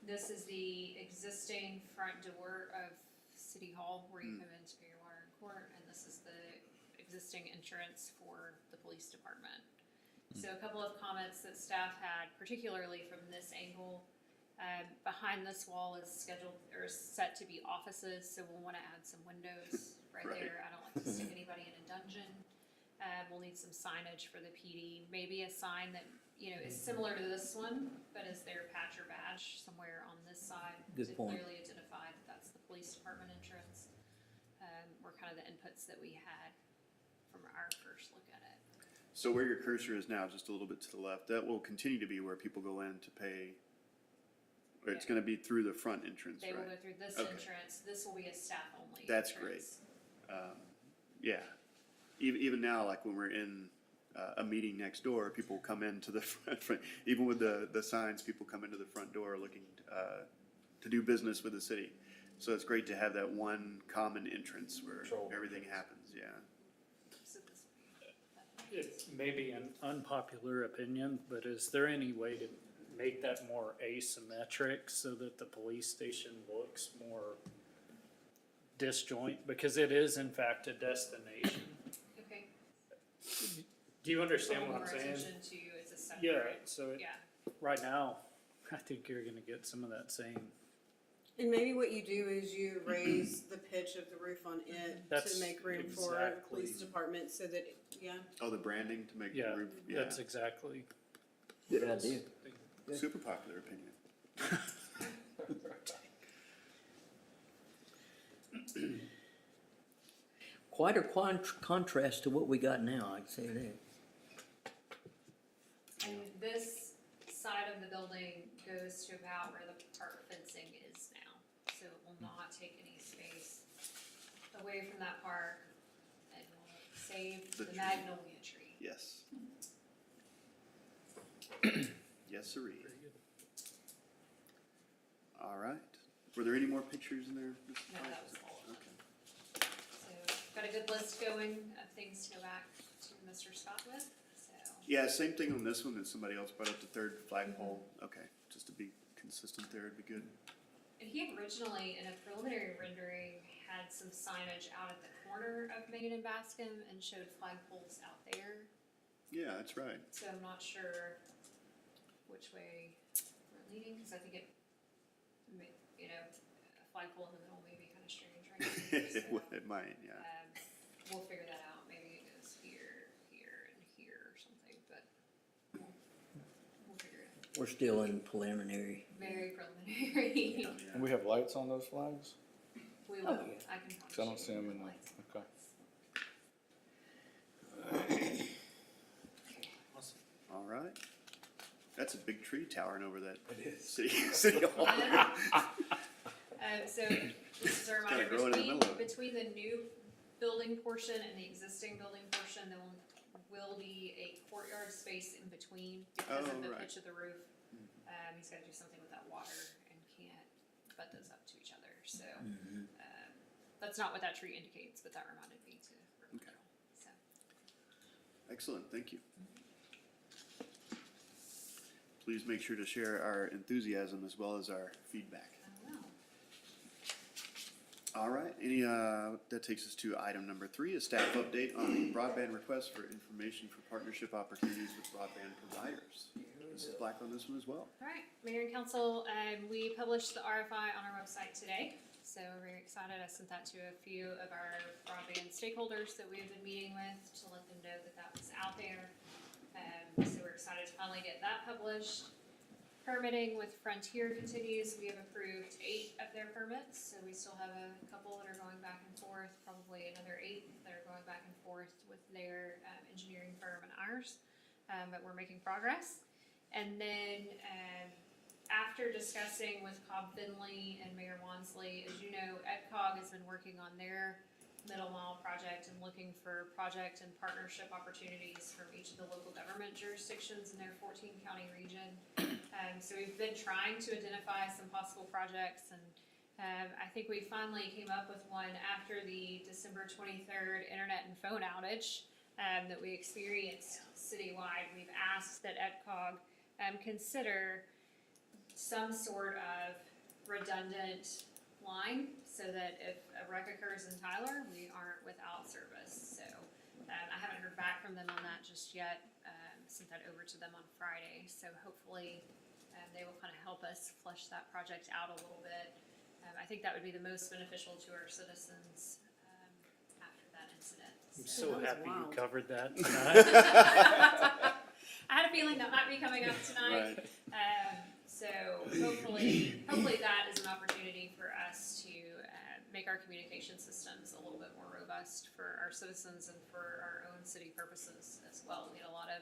this is the existing front door of City Hall where you come in to pay your water and court, and this is the existing entrance for the police department. So a couple of comments that staff had, particularly from this angle. Behind this wall is scheduled or set to be offices, so we'll want to add some windows right Right. there. I don't like to stick anybody in a dungeon. We'll need some signage for the PD, maybe a sign that, is similar to this one, but is their patch or badge somewhere on this side Good to point. clearly identify that that's the police department entrance. Were kind of the inputs that we had from our first look at it. So where your cursor is now, just a little bit to the left, that will continue to be where people go in to pay, or it's Yeah. gonna be through the front entrance, They will go right? through this Okay. entrance. This will be a staff only. That's entrance. Yeah. Even now, like when we're in a meeting next door, people come into the front, even with the signs, people come into the front door looking to do business with the city. So it's great to have that one common entrance where Control. everything happens, yeah. So this will be. It may be an unpopular opinion, but is there any way to make that more asymmetric so that the police station looks more disjoint? Because it is in fact a destination. Okay. Do you understand Paying what more I'm saying? attention to it's a separate. Yeah, so Yeah. right now, I think you're gonna get some of that same, And maybe what you do is you raise the pitch of the roof on it to That's make room for the exactly- police department so that, Oh, the branding to make the yeah, roof, yeah. that's exactly. Good idea. Super popular opinion. Quite a contrast to what we got now, I'd say that. And this side of the building goes to about where the park fencing is now. So it will not take any space away from that park and will save The the tree. magnolia tree. Yes. Yes, sirree. All right. Were there any more pictures in there? Mr. No, Price? that was all of them. Okay. So got a good list going of things to go back to Mr. Scott with, so. Yeah, same thing on this one that somebody else brought up, the third flagpole. Okay, just to be consistent there, it'd be good. And he originally, in a preliminary rendering, had some signage out at the corner of Main and Bascom and showed flagpoles out there. Yeah, that's right. So I'm not sure which way we're leaning, because I think it, a flagpole in the middle may be kind of strange right now. So, It might, yeah. we'll figure that out. Maybe it goes here, here, and here or something, but we'll figure it out. We're still in preliminary. very preliminary. And we have lights on those flags? We Oh, will, yeah. I can. Cause I don't see them in there. Okay. All right. That's a big tree towering over that city hall. So, just as a reminder, Kinda growing in the middle of it. between the new building portion and the existing building portion, there will be a courtyard space in between because of the Oh, right. pitch of the roof. He's gotta do something with that water and can't butt those up to each other, so, that's not what that tree indicates, but that reminded me to remember. So, Excellent, thank you. Please make sure to share our enthusiasm as well as our feedback. I don't know. All right, that takes us to item number 3, a staff update on the broadband request for information for partnership opportunities with broadband providers. Mrs. Black on this one as well. All right, Mayor and Council, we published the RFI on our website today, so we're very excited. I sent that to a few of our broadband stakeholders that we've been meeting with to let them know that that was out there. So we're excited to finally get that published. Permitting with Frontier continues. We have approved 8 of their permits, so we still have a couple that are going back and forth, probably another 8 that are going back and forth with their engineering firm and ours, but we're making progress. And then after discussing with Cobb Finley and Mayor Wansley, as you know, EdCog has been working on their middle mile project and looking for project and partnership opportunities from each of the local government jurisdictions in their 14 county region. So we've been trying to identify some possible projects, and I think we finally came up with one after the December 23rd internet and phone outage that we experienced citywide. We've asked that EdCog consider some sort of redundant line so that if a wreck occurs in Tyler, we aren't without service. So I haven't heard back from them on that just yet. Sent that over to them on Friday. So hopefully they will kind of help us flesh that project out a little bit. I think that would be the most beneficial to our citizens after that incident. I'm so That was happy you wild. covered that tonight. I had a feeling that might be coming up tonight. Right. So hopefully that is an opportunity for us to make our communication systems a little bit more robust for our citizens and for our own city purposes as well. We had a lot of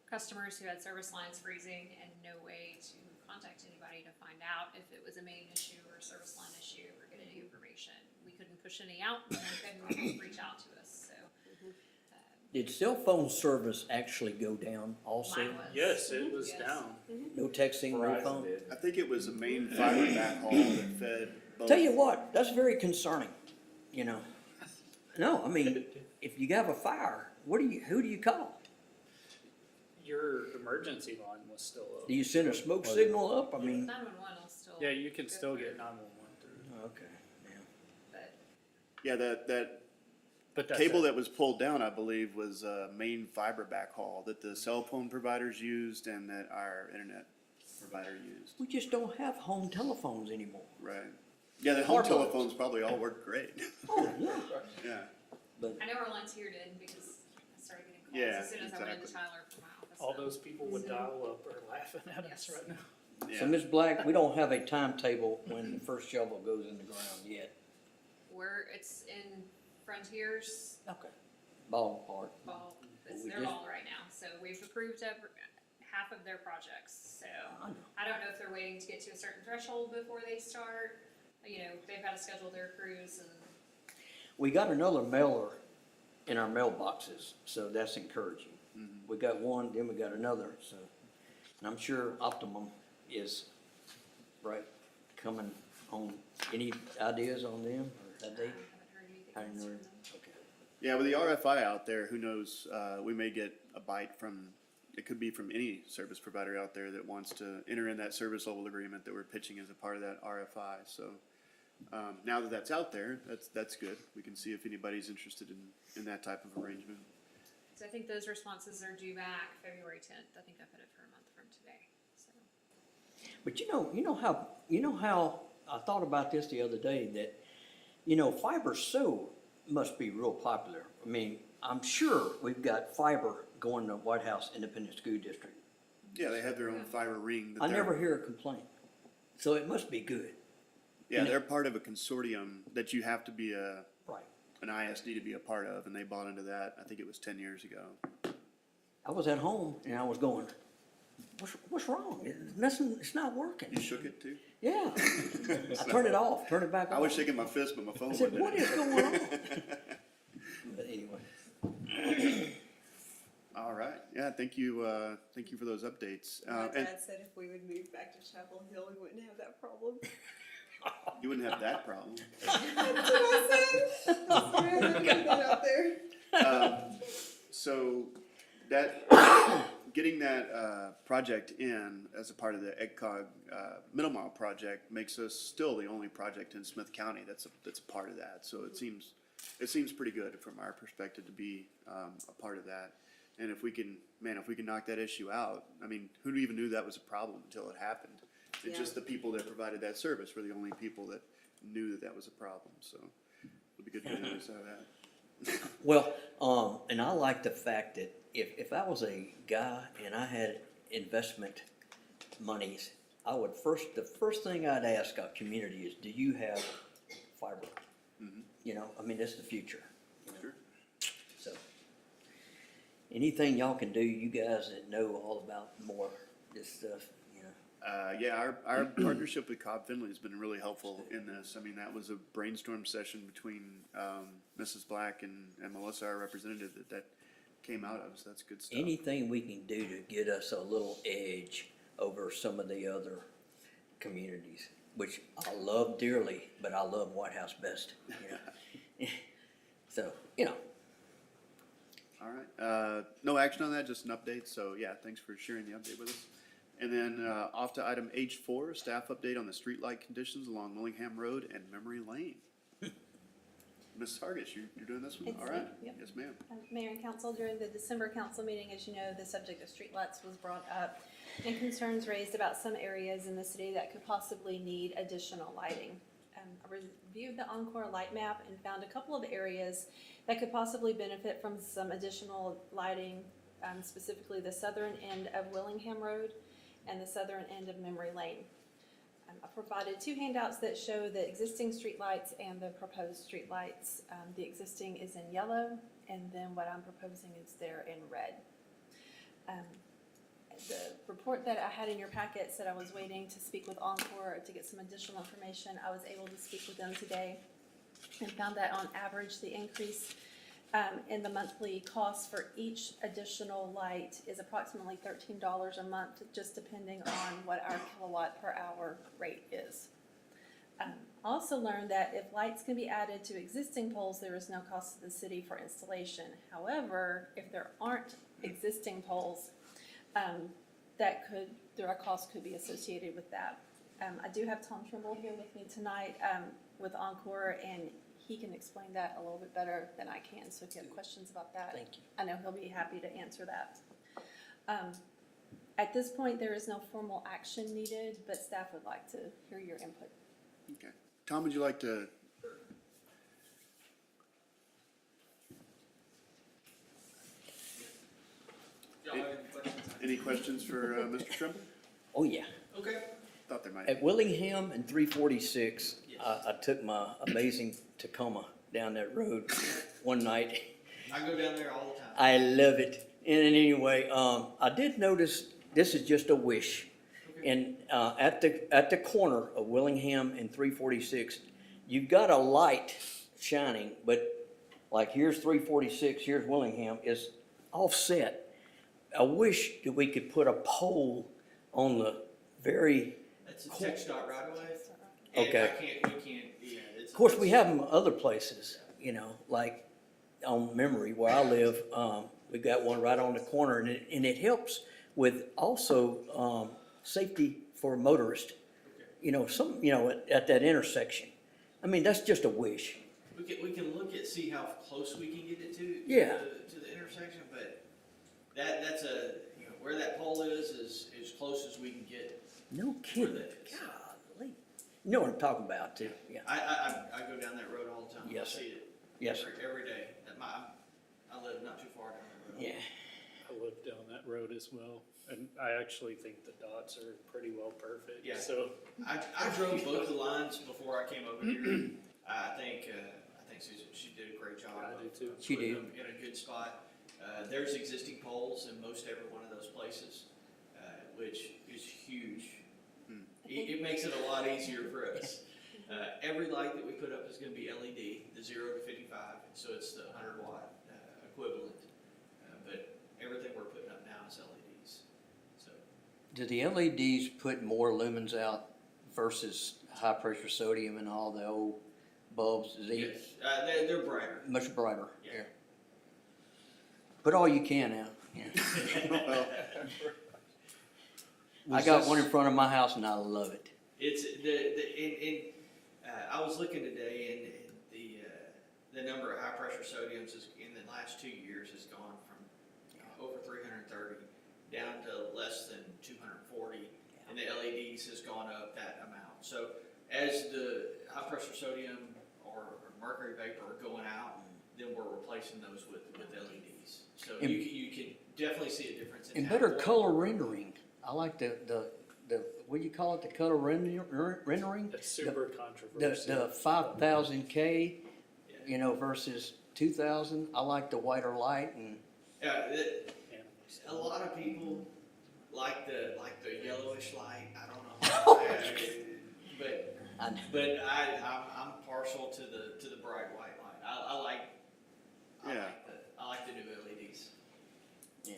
customers who had service lines freezing and no way to contact anybody to find out if it was a main issue or a service line issue or get any information. We couldn't push any out and they couldn't reach out to us, so. Did cell phone service actually go down also? Mine was. Yes, it was Yes. down. No texting, no phone? I think it was a main fiber backhaul that fed both. Tell you what, that's very concerning, you know. No, I mean, if you have a fire, who do you call? Your emergency line was still up. Do you send a smoke signal up? I mean, 911 will still. Yeah, you can go still through, get 911 through. okay, yeah. But Yeah, that But that's cable it. that was pulled down, I believe, was a main fiber backhaul that the cell phone providers used and that our internet provider used. We just don't have home telephones anymore. Right. Yeah, the home Hardlines. telephones probably all work great. Oh, yeah. Yeah. But I know our lines here did because I started getting calls Yeah, as soon as I went into exactly. Tyler for my office. All so. those people with dial-up are laughing at us Yes. right now. Yeah. so, Ms. Black, we don't have a timetable when the first shovel goes in the ground yet. It's in Frontiers Okay. Ballpark. ball, it's We their just- ball right now, so we've approved half of their projects, so. I know. I don't know if they're waiting to get to a certain threshold before they start, you know, they've got to schedule their crews and. We got another mailer in our mailboxes, so that's encouraging. We got one, then we got another, so, and I'm sure Optimum is, right, coming on. Any ideas on them, or have they? Haven't heard anything I didn't else know. from them. Okay. Yeah, with the RFI out there, who knows, we may get a bite from, it could be from any service provider out there that wants to enter in that service level agreement that we're pitching as a part of that RFI, so. Now that that's out there, that's good. We can see if anybody's interested in that type of arrangement. So I think those responses are due back February 10th. I think I put it for a month from today, so. But you know how I thought about this the other day, that, fiber so must be real popular. I mean, I'm sure we've got fiber going to White House Independent School District. Yeah, they have their own fiber ring. that I they're- never hear a complaint, so it must be good. Yeah, they're part of a consortium that you have to be Right. an ISD to be a part of, and they bought into that, I think it was 10 years ago. I was at home and I was going, what's wrong? It's not working. You shook it too? Yeah. I turned it off, turned it back on. I was shaking my fist, but my phone I said, wouldn't. what is going on? But anyway, All right, yeah, thank you for those updates. My And dad said if we would move back to Chapel Hill, we wouldn't have that problem. you wouldn't have that problem. That's what I said. Sorry, I had to put that out there. So getting that project in as a part of the EGCOG Middle Mile project makes us still the only project in Smith County that's a part of that. So it seems pretty good from our perspective to be a part of that. And if we can knock that issue out, I mean, who even knew that was a problem until it happened? It's Yeah. just the people that provided that service were the only people that knew that was a problem. So it'll be good to get notice out of that. well, and I like the fact that if I was a guy and I had investment monies, the first thing I'd ask our community is, do you have fiber? You know, I mean, that's the future. you know. Sure. So, anything y'all can do, you guys that know all about more this stuff, you know. Yeah, our partnership with Cobb Finley has been really helpful in this. I mean, that was a brainstorm session between Mrs. Black and Melissa, our representative, that came out of, so that's good stuff. Anything we can do to get us a little edge over some of the other communities, which I love dearly, but I love White House best, you know. So, you know, All right, no action on that, just an update, so yeah, thanks for sharing the update with us. And then off to item H4, staff update on the streetlight conditions along Willingham Road and Memory Lane. Ms. Hargis, you're doing this one? It's All me, right. yep. Yes, ma'am. Mayor and Council, during the December council meeting, as you know, the subject of streetlights was brought up and concerns raised about some areas in the city that could possibly need additional lighting. I reviewed the Encore light map and found a couple of areas that could possibly benefit from some additional lighting, specifically the southern end of Willingham Road and the southern end of Memory Lane. I provided two handouts that show the existing streetlights and the proposed streetlights. The existing is in yellow, and then what I'm proposing is there in red. The report that I had in your packet said I was waiting to speak with Encore to get some additional information. I was able to speak with them today and found that on average, the increase in the monthly cost for each additional light is approximately $13 a month, just depending on what our kilowatt per hour rate is. Also learned that if lights can be added to existing poles, there is no cost to the city for installation. However, if there aren't existing poles, there are costs could be associated with that. I do have Tom Trimble here with me tonight with Encore, and he can explain that a little bit better than I can. So if you have questions about that, Thank you. I know he'll be happy to answer that. At this point, there is no formal action needed, but staff would like to hear your input. Okay. Tom, would you like to? Y'all have any questions? Any questions for Mr. Trimble? oh yeah. Okay. Thought there might be. At Willingham and 346, I took my amazing Tacoma down that road one night. I go down there all the time. I love it. And anyway, I did notice, this is just a wish. And at the corner of Willingham and 346, you've got a light shining, but like here's 346, here's Willingham, is offset. I wish that we could put a pole on the very, That's a text dot right away. Okay. We can't, yeah. of course, we have them other places, you know, like on Memory where I live, we got one right on the corner, and it helps with also safety for motorists. You know, at that intersection. I mean, that's just a wish. We can look at, see how close we can get it to. Yeah. To the intersection, but that's where that pole is as close as we can get. No kidding. that is. Golly. You know what I'm talking about too, yeah. I go down that road all the time. Yes, I see it. Yes, sir. Every day. I live not too far down the road. Yeah. I lived down that road as well, and I actually think the dots are pretty well perfect, Yeah. so. I drove both the lines before I came over here. I think Susan, she did a great job. I do too. She Putting did. them in a good spot. There's existing poles in most every one of those places, which is huge. It makes it a lot easier for us. Every light that we put up is gonna be LED, the 0 to 55, so it's the 100-watt equivalent. But everything we're putting up now is LEDs, so. Do the LEDs put more lumens out versus high pressure sodium and all the old bulbs? Is Yes, they're brighter. much brighter? Yeah. Put all you can out. Well, I got one in front of my house and I love it. It's I was looking today, and the number of high pressure sodiums is, in the last 2 years, has gone from over 330 down to less than 240, and the LEDs has gone up that amount. So as the high pressure sodium or mercury vapor are going out, then we're replacing those with LEDs. So And- you can definitely see a difference in And how better warm- color rendering. I like the what do you call it, the color rendering? It's super The controversial. 5000K, you know, versus 2000. I like the whiter light and A lot of people like the yellowish light. I don't know, but I, I'm partial to the bright white light. I like the new LEDs. yeah.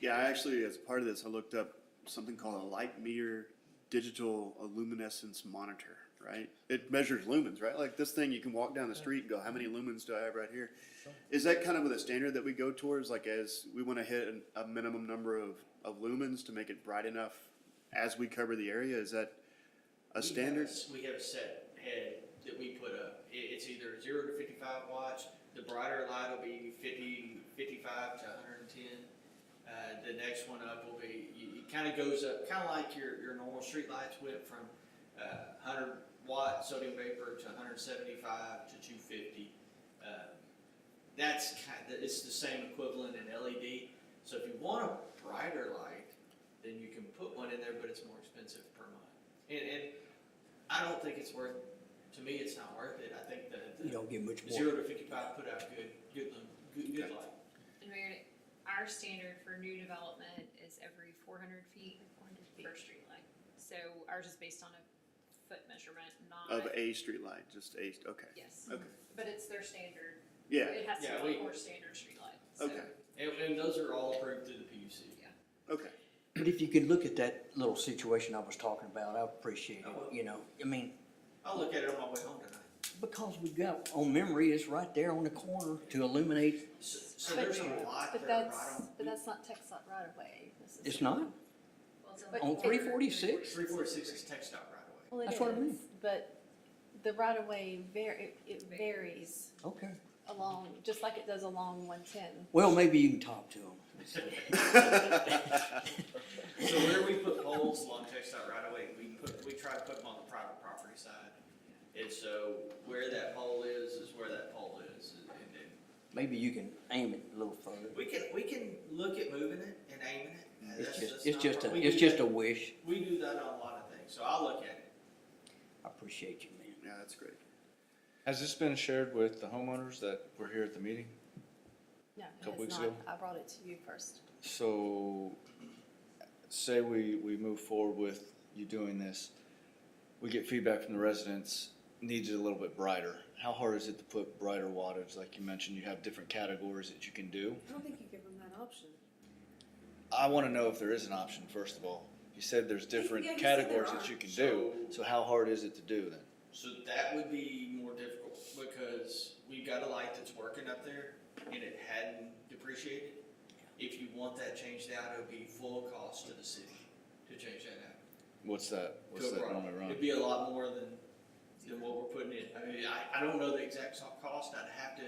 yeah, I actually, as part of this, I looked up something called a light meter digital luminescence monitor, right? It measures lumens, right? Like this thing, you can walk down the street and go, how many lumens do I have right here? Is that kind of the standard that we go towards, like as we want to hit a minimum number of lumens to make it bright enough as we cover the area? Is that a standard? We have a set head that we put up. It's either 0 to 55 watts. The brighter light will be 55 to 110. The next one up will be, it kind of goes up, kind of like your normal street lights went from 100 watt sodium vapor to 175 to 250. It's the same equivalent in LED. So if you want a brighter light, then you can put one in there, but it's more expensive per month. And I don't think it's worth, to me, it's not worth it. I think You don't get much more. 0 to 55 put out good light. And Mayor, our standard for new development is every 400 feet per street light. So ours is based on a foot measurement, not. Of a street light, just a, okay. Yes. Okay. But it's their standard. Yeah, It has to Yeah, be we- a more standard street light. So, okay, And those are all approved through the PUC. okay. But if you could look at that little situation I was talking about, I appreciate I will. it, you know. I mean, I'll look at it on my way home tonight. because we got, on memory, it's right there on the corner to illuminate. So there's a lot But that are that's, right on. but that's not text dot right away. It's not? well, it's But- On 346? 346 is text out right away. Well, it That's what I mean. is, but the right of way it varies Okay. along, just like it does along 110. Well, maybe you can talk to them. So where we put poles along text out right away, we try to put them on the private property side. And so where that pole is where that pole is. And Maybe you can aim it a little further. we can look at moving it and aiming it. It's just a wish. We do that on a lot of things, so I'll look at it. I appreciate you, man. Yeah, that's great. Has this been shared with the homeowners that were here at the meeting? No, Couple it's weeks not. ago? I brought it to you first. So, say we move forward with you doing this, we get feedback from the residents, needs it a little bit brighter. How hard is it to put brighter wattage? Like you mentioned, you have different categories that you can do. I don't think you give them that option. I wanna know if there is an option, first of all. You said there's different Yeah, he said there categories are. that you can do, so how hard is it to do then? So that would be more difficult because we've got a light that's working up there and it hadn't depreciated. If you want that changed out, it would be full cost to the city to change that out. What's that To a product. normally run? It'd be a lot more than what we're putting in. I mean, I don't know the exact cost. I'd have to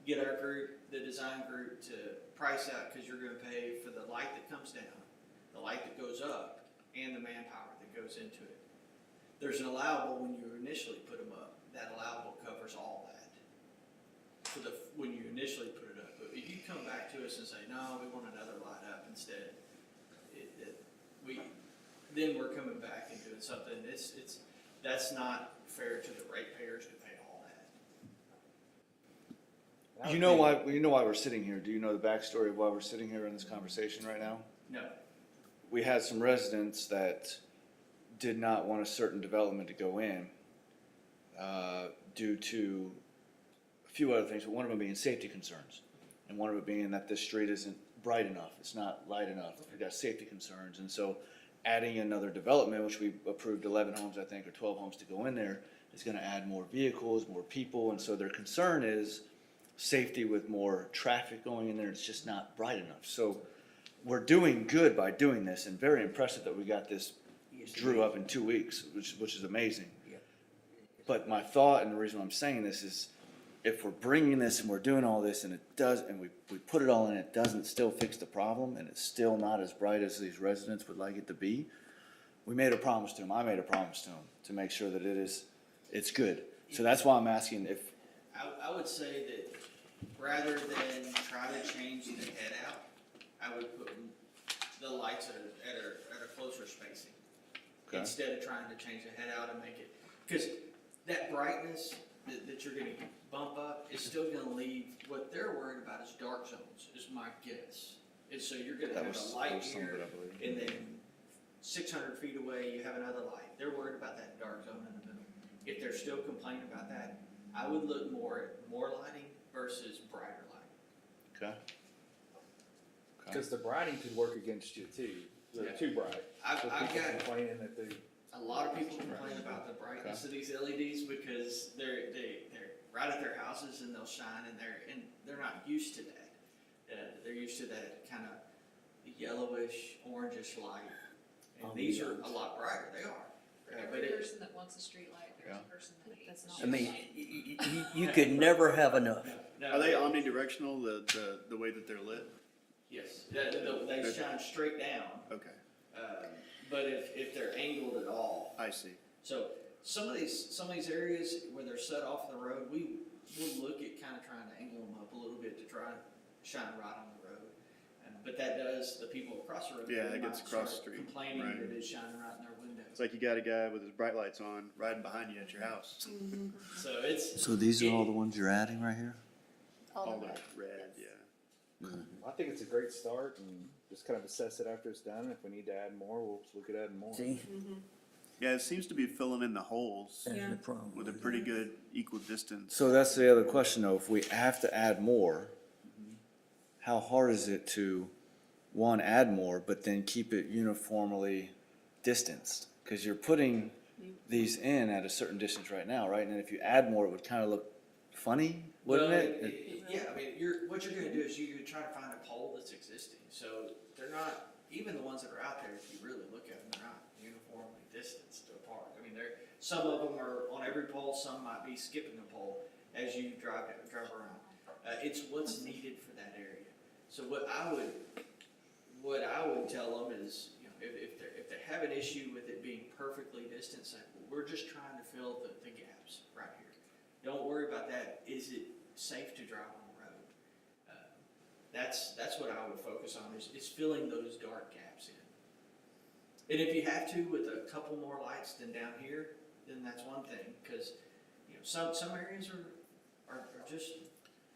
get our group, the design group, to price out, because you're gonna pay for the light that comes down, the light that goes up, and the manpower that goes into it. There's an allowable when you initially put them up. That allowable covers all that. When you initially put it up. But if you come back to us and say, no, we want another light up instead, then we're coming back and doing something, that's not fair to the ratepayers to pay all that. You know why we're sitting here? Do you know the backstory of why we're sitting here in this conversation right now? No, We had some residents that did not want a certain development to go in due to a few other things, but one of them being safety concerns. And one of it being that this street isn't bright enough, it's not light enough, we've got safety concerns. And so adding another development, which we approved 11 homes, I think, or 12 homes to go in there, is gonna add more vehicles, more people. And so their concern is safety with more traffic going in there, it's just not bright enough. So we're doing good by doing this, and very impressive that we got this drew up in 2 weeks, which is amazing. Yeah. But my thought, and the reason why I'm saying this is, if we're bringing this and we're doing all this and it does, and we put it all in, it doesn't still fix the problem, and it's still not as bright as these residents would like it to be, we made a promise to them, I made a promise to them, to make sure that it's good. So that's why I'm asking if, I would say that rather than try to change the head out, I would put the lights at a closer spacing. Okay. Instead of trying to change the head out and make it, because that brightness that you're gonna bump up is still gonna leave, what they're worried about is dark zones, is my guess. And so you're gonna have a light here, and then 600 feet away, you have another light. They're worried about that dark zone in the middle. If they're still complaining about that, I would look more at more lighting versus brighter lighting. okay? Because the brighting could work against you too. They're Yeah. too bright. I've So got people complaining that they. a lot of people complain about the brightness of these LEDs because they're right at their houses and they'll shine, and they're not used to that. They're used to that kind of yellowish, orangish light. And these are a lot brighter. They are. For But every it, person that wants a street light, there's a person that hates That's it. I mean, you could never have enough. no, Are they omnidirectional, the way that they're lit? yes, they shine straight down. Okay, But if they're angled at all, I see. so some of these areas where they're set off the road, we'll look at kind of trying to angle them up a little bit to try and shine right on the road. But that does, the people across the road. Yeah, they it gets might across start the street, complaining right. that it's shining right in their window. It's like you got a guy with his bright lights on riding behind you at your house. So it's. So these are all the ones you're adding right here? All the the way. red, yeah. I think it's a great start, and just kind of assess it after it's done. And if we need to add more, we'll look at adding more. See, Yeah, it seems to be filling in the holes that's Yeah. the problem. with a pretty good equal distance. So that's the other question though, if we have to add more, how hard is it to, one, add more, but then keep it uniformly distanced? Because you're putting these in at a certain distance right now, right? And if you add more, it would kind of look funny, wouldn't Well, it? Yeah, I mean, what you're gonna do is you're trying to find a pole that's existing, so they're not, even the ones that are out there, if you really look at them, they're not uniformly distanced apart. I mean, some of them are on every pole, some might be skipping a pole as you drive around. It's what's needed for that area. So what I would tell them is, you know, if they have an issue with it being perfectly distanced, like, we're just trying to fill the gaps right here. Don't worry about that. Is it safe to drive on the road? That's what I would focus on is filling those dark gaps in. And if you have to with a couple more lights than down here, then that's one thing, because you know some areas are just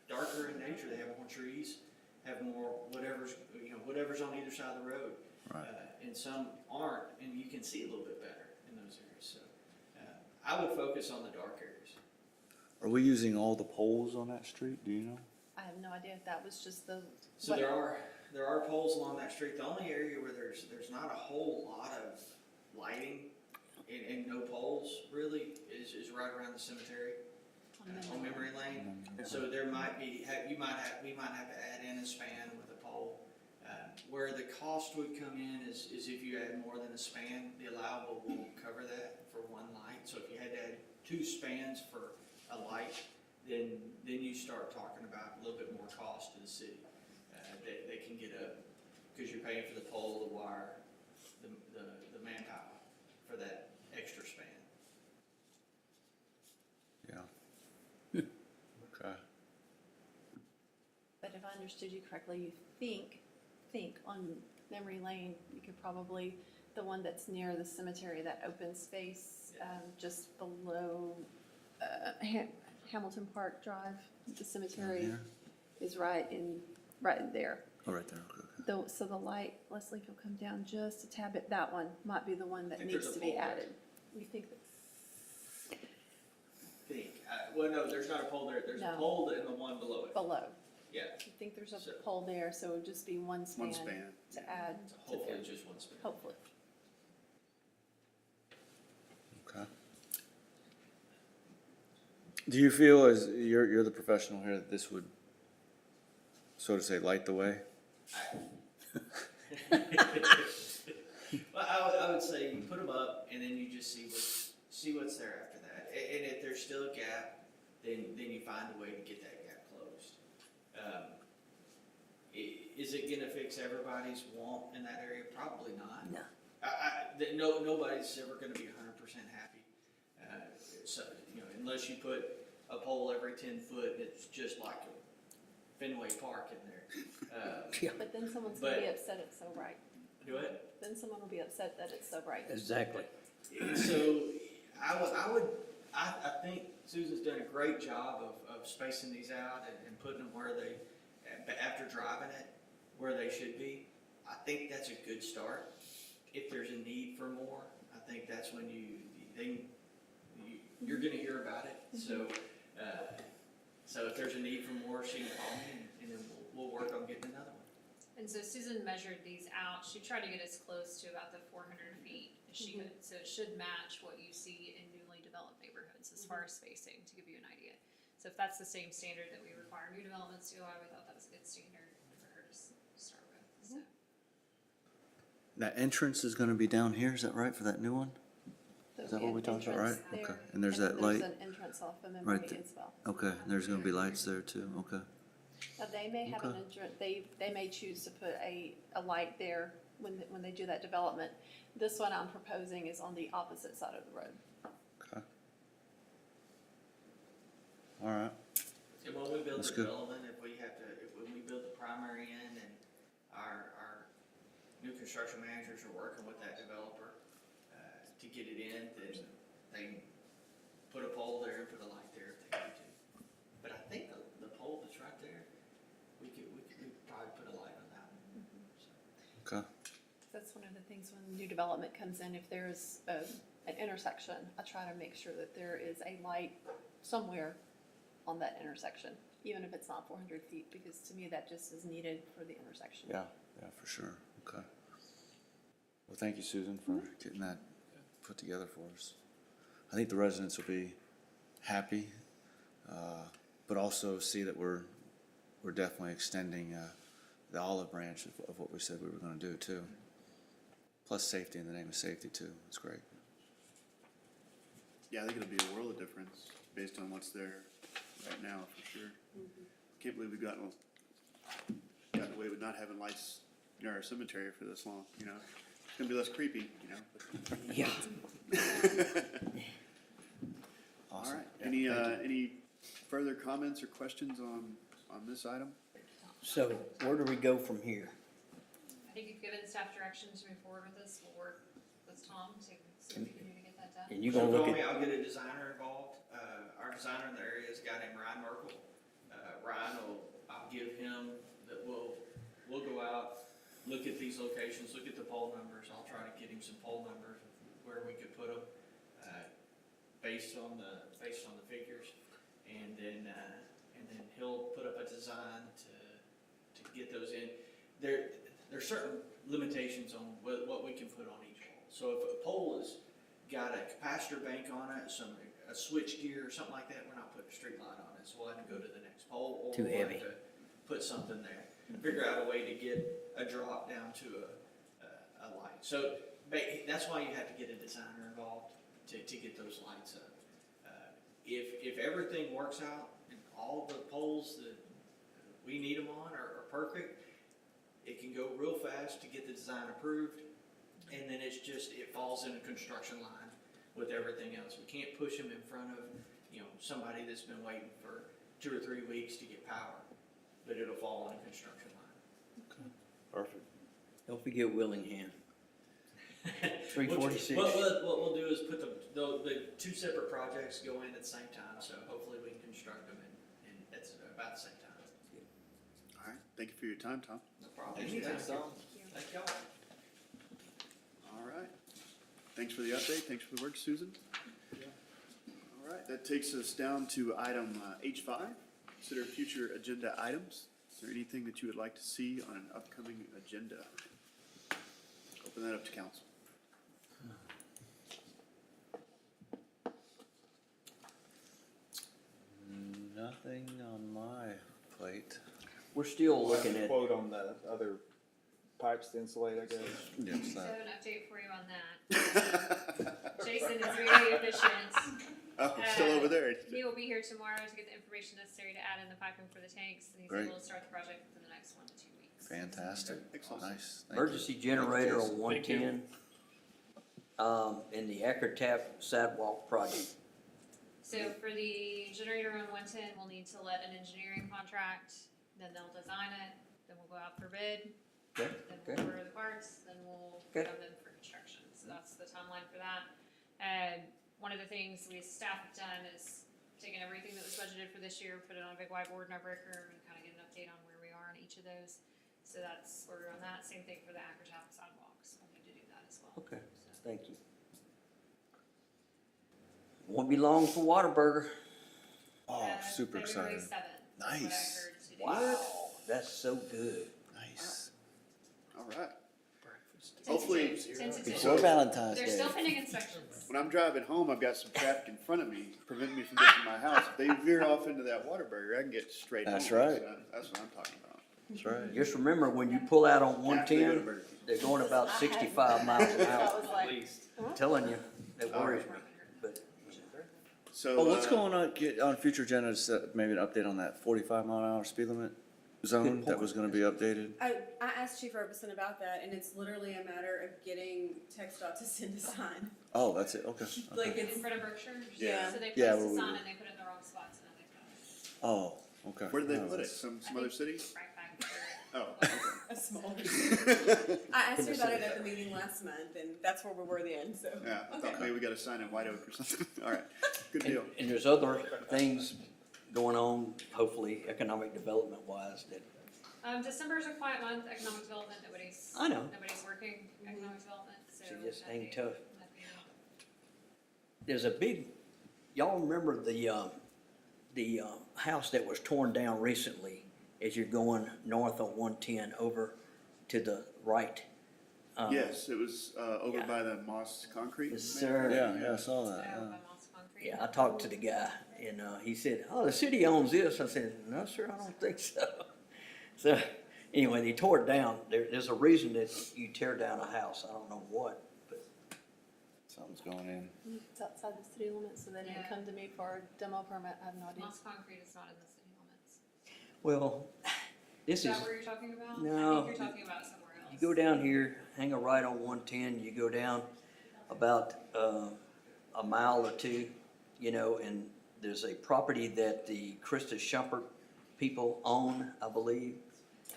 darker in nature. They have more trees, have more whatever's on either side of the road, Right. And some aren't, and you can see a little bit better in those areas. So I would focus on the dark areas. Are we using all the poles on that street, do you know? I have no idea if that was just the. So there are poles along that street. The only area where there's not a whole lot of lighting and no poles really is right around the cemetery on Memory Lane. So there might be we might have to add in a span with a pole. Where the cost would come in is if you add more than a span, the allowable will cover that for one light. So if you had to add 2 spans for a light, then you start talking about a little bit more cost to the city. They can get up because you're paying for the pole, the wire, the manpower for that extra span. Yeah. Okay. But if I understood you correctly, you think on memory lane, you could probably, the one that's near the cemetery, that open space, just below, Hamilton Park Drive, the cemetery here? is right in there. Oh, right there, okay. So the light, Leslie, if you'll come down just a tad bit, that one might be the one that think needs there's to a be pole there. added. You think that? Well, no, there's not a pole there, there's a No. pole and the one below it. Below. Yeah, You think there's a So- pole there, so it would just be one span One span. to add so to hopefully there. just one span. Hopefully. Okay. Do you feel, as you're the professional here, that this would, so to say, light the way? Well, I would say you put them up and then you just see what's there after that. And if there's still a gap, then you find a way to get that gap closed. Is it gonna fix everybody's want in that area? Probably not. No. Nobody's ever gonna be 100% happy. So, unless you put a pole every 10 foot, it's just like a Fenway Park in there. But then someone's gonna be But- upset it's so bright. Do it? Then someone will be upset that it's so bright. Exactly. So I think Susan's done a great job of spacing these out and putting them where they, after driving it, where they should be. I think that's a good start. If there's a need for more, I think that's when you're gonna hear about it. So if there's a need for more, she can call me and then we'll work on getting another one. And so Susan measured these out. She tried to get as close to about the 400 feet as she could. So it should match what you see in newly developed neighborhoods as far as spacing, to give you an idea. So if that's the same standard that we require new developments to, I would thought that was a good standard for her to start with. So. That entrance is gonna be down here, is that right, for that new one? There'll Is that be what an we talked about, entrance right? there, Okay. And there's then that light There's an entrance off of right Memory there. as well. Okay, there's gonna be lights there too, okay. Now, they may have an Okay. entrance, they may choose to put a light there when they do that development. This one I'm proposing is on the opposite side of the road. Okay. All right, And when we build That's the good. development, when we build the primary end and our new construction managers are working with that developer, to get it in, then they put a pole there and put a light there if they need to. But I think the pole that's right there, we could probably put a light on that one. So. okay, That's one of the things when new development comes in, if there's an intersection, I try to make sure that there is a light somewhere on that intersection, even if it's not 400 feet, because to me, that just is needed for the intersection. yeah, for sure, okay. Well, thank you, Susan, for getting that put together for us. I think the residents will be happy, but also see that we're definitely extending the olive branch of what we said we were gonna do too. Plus safety, in the name of safety too, it's great. Yeah, I think it'll be a world of difference based on what's there right now, for sure. Can't believe we've gotten away with not having lights near our cemetery for this long, It's gonna be less creepy, Yeah. All Awesome. right, Yeah, any further comments or questions on this item? So where do we go from here? I think you've given staff direction to move forward with this. We'll work with Tom to see what we can do to get that done. And you're So gonna look call me, at, I'll get a designer involved. Our designer in the area is a guy named Ryan Merkel. I'll give him that we'll go out, look at these locations, look at the poll numbers. I'll try to get him some poll numbers of where we could put them, based on the figures. And then he'll put up a design to get those in. There's certain limitations on what we can put on each pole. So if a pole has got a capacitor bank on it, a switch gear or something like that, we're not putting a street light on it, so we'll have to go to the next pole. Or Too we'll have heavy. to put something there, figure out a way to get a drop down to a light. So that's why you have to get a designer involved to get those lights up. If everything works out and all the poles that we need them on are perfect, it can go real fast to get the design approved, and then it falls in a construction line with everything else. We can't push them in front of, somebody that's been waiting for 2 or 3 weeks to get power. but it'll fall on a construction line. Perfect. Don't forget Willingham. 346. What we'll do is put the two separate projects go in at the same time, so hopefully we can construct them in at about the same time. All right, thank you for your time, Tom. No problem. Thanks, Tom. Thank y'all. All right. Thanks for the update. Thanks for the work, Susan. All right, that takes us down to item H5. Consider future agenda items. Is there anything that you would like to see on an upcoming agenda? Open that up to council. Nothing on my plate. We're still We'll have looking a at, quote on the other pipes to insulate, I guess. Yes, So I that. have an update for you on that. Jason is very efficient. Oh, still over there. He will be here tomorrow to get the information necessary to add in the piping for the tanks, and he's Great. able to start the project within the next 1 to 2 weeks. Fantastic. Excellent. Nice. Thank you. emergency generator on Thank you. 110, in the Ackertap sidewalk project. So for the generator on 110, we'll need to let an engineering contract, then they'll design it, then we'll go out for bid, Okay, then okay. we'll order the parts, then we'll Okay. come in for construction. So that's the timeline for that. And one of the things we as staff have done is taken everything that was budgeted for this year, put it on a big whiteboard in our break room, and kind of get an update on where we are on each of those. So that's where we're on that. Same thing for the Ackertap sidewalks. We'll need to do that as well. Okay, So. thank you. Won't be long for Whataburger. Oh, super February excited. 7th is what I Nice. heard today. Wow, that's so good. Nice. All right. Tentative, Hopefully- tentative. Before Valentine's They're Day. still pending inspections. When I'm driving home, I've got some traffic in front of me preventing me from getting to my house. If they veer off into that Whataburger, I can get straight home. That's right. That's what I'm talking about. That's right. Just remember, when you pull out on Have to go to 110, Burger King. they're going about 65 miles an So I hour. was like, I'm telling you, that worries me. But So. Well, what's going on, get on future agendas, maybe an update on that 45-mile-an-hour speed limit zone that was gonna be updated? I asked Chief Robeson about that, and it's literally a matter of getting TxDOT to send a sign. Oh, that's it, okay. Like, Okay. it's, In front of Berkshire. Yeah. So they Yeah, placed well, a we sign did. and they put it in the wrong spots and now they found it. Oh, okay. Where did they Oh, put it? that's- Some other city? Right back there. Oh, a small. I asked you about it at the meeting last month, and that's where we were then, so. yeah. I Okay. thought maybe we got a sign in White Oak or something. All right, good And, deal. and there's other things going on, hopefully, economic development wise, that, December is a quiet month, economic development, I know. nobody's working, economic development, so. She just nothing- ain't tough. nothing. there's a big, y'all remember the house that was torn down recently as you're going north on 110 over to the right? Yes, it was over yeah. by the Moss Concrete. Yes, sir. Yeah, I saw that, So, yeah. by Moss Concrete. Yeah, I talked to the guy, and he said, "Oh, the city owns this." I said, "No, sir, I don't think so." So, anyway, they tore it down. There's a reason that you tear down a house. I don't know what, but Something's going in. it's outside the city limits, so they didn't Yeah. come to me for a demo permit, I have no idea. Moss Concrete is not in the city limits. well, this Is is. that where you're talking about? No. I think you're talking about somewhere else. You go down here, hang a right on 110, you go down about a mile or two, you know, and there's a property that the Krista Shumpert people own, I believe.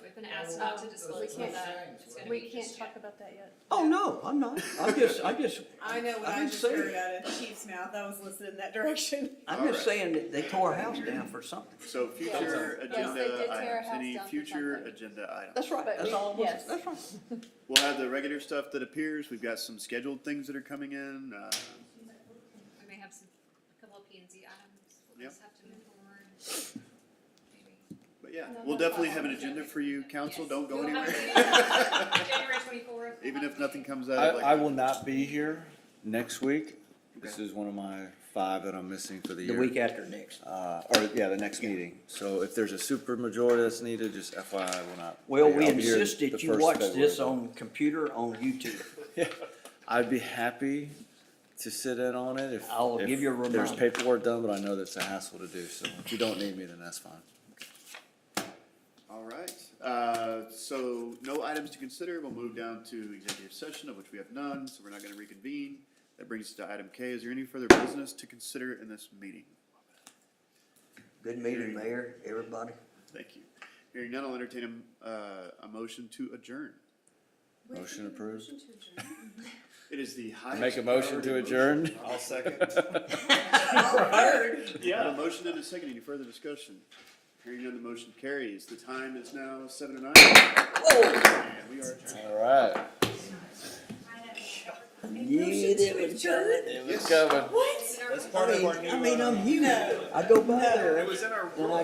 We've been asked not to disclose can't- that. It's gonna We be can't just talk yet. about that yet. Oh, no, I'm not. I just, I know what I I didn't just say heard it. out of Chief's mouth, I was listening in that direction. I'm just saying that they tore a house down for something. So future Yes, they agenda did tear a items, house any down for future something. agenda items? That's right, But that's we- all I want yes. to, that's right. We'll have the regular stuff that appears. We've got some scheduled things that are coming in. We may have a couple of P and Z items. We'll Yep. just have to move forward. Maybe. But yeah, No, we'll that's definitely fine. have an agenda for you, council. Yes. Don't go We'll have anywhere. a meeting January 24th. Even if nothing comes out of like. I will not be here next week. This is one of my 5 that I'm missing for the The year. week after next. The next meeting. So if there's a super majority that's needed, just FYI, I will not. Well, we I'll be here insist the that you 1st watch February. this on computer, on YouTube. Yeah, I'd be happy to sit in on it if. I'll if give you a There's reminder. paperwork done, but I know that's a hassle to do, so if you don't need me, then that's fine. All right, so no items to consider. We'll move down to executive session, of which we have none, so we're not gonna reconvene. That brings us to item K. Is there any further business to consider in this meeting? Good meeting, Mayor, everybody. Thank you. Hearing none, I'll entertain a motion to adjourn. Wait, Motion we need a approved. motion to adjourn? It is the highest. Make a motion to priority adjourn. motion. I'll second. Got a motion and a second. Any further discussion? Hearing none, the motion carries. The time is now 7:09. And we are adjourned. All right. Yeah, it was coming. It was coming. That's part of our new. I mean, you know, I go by there It was in our and I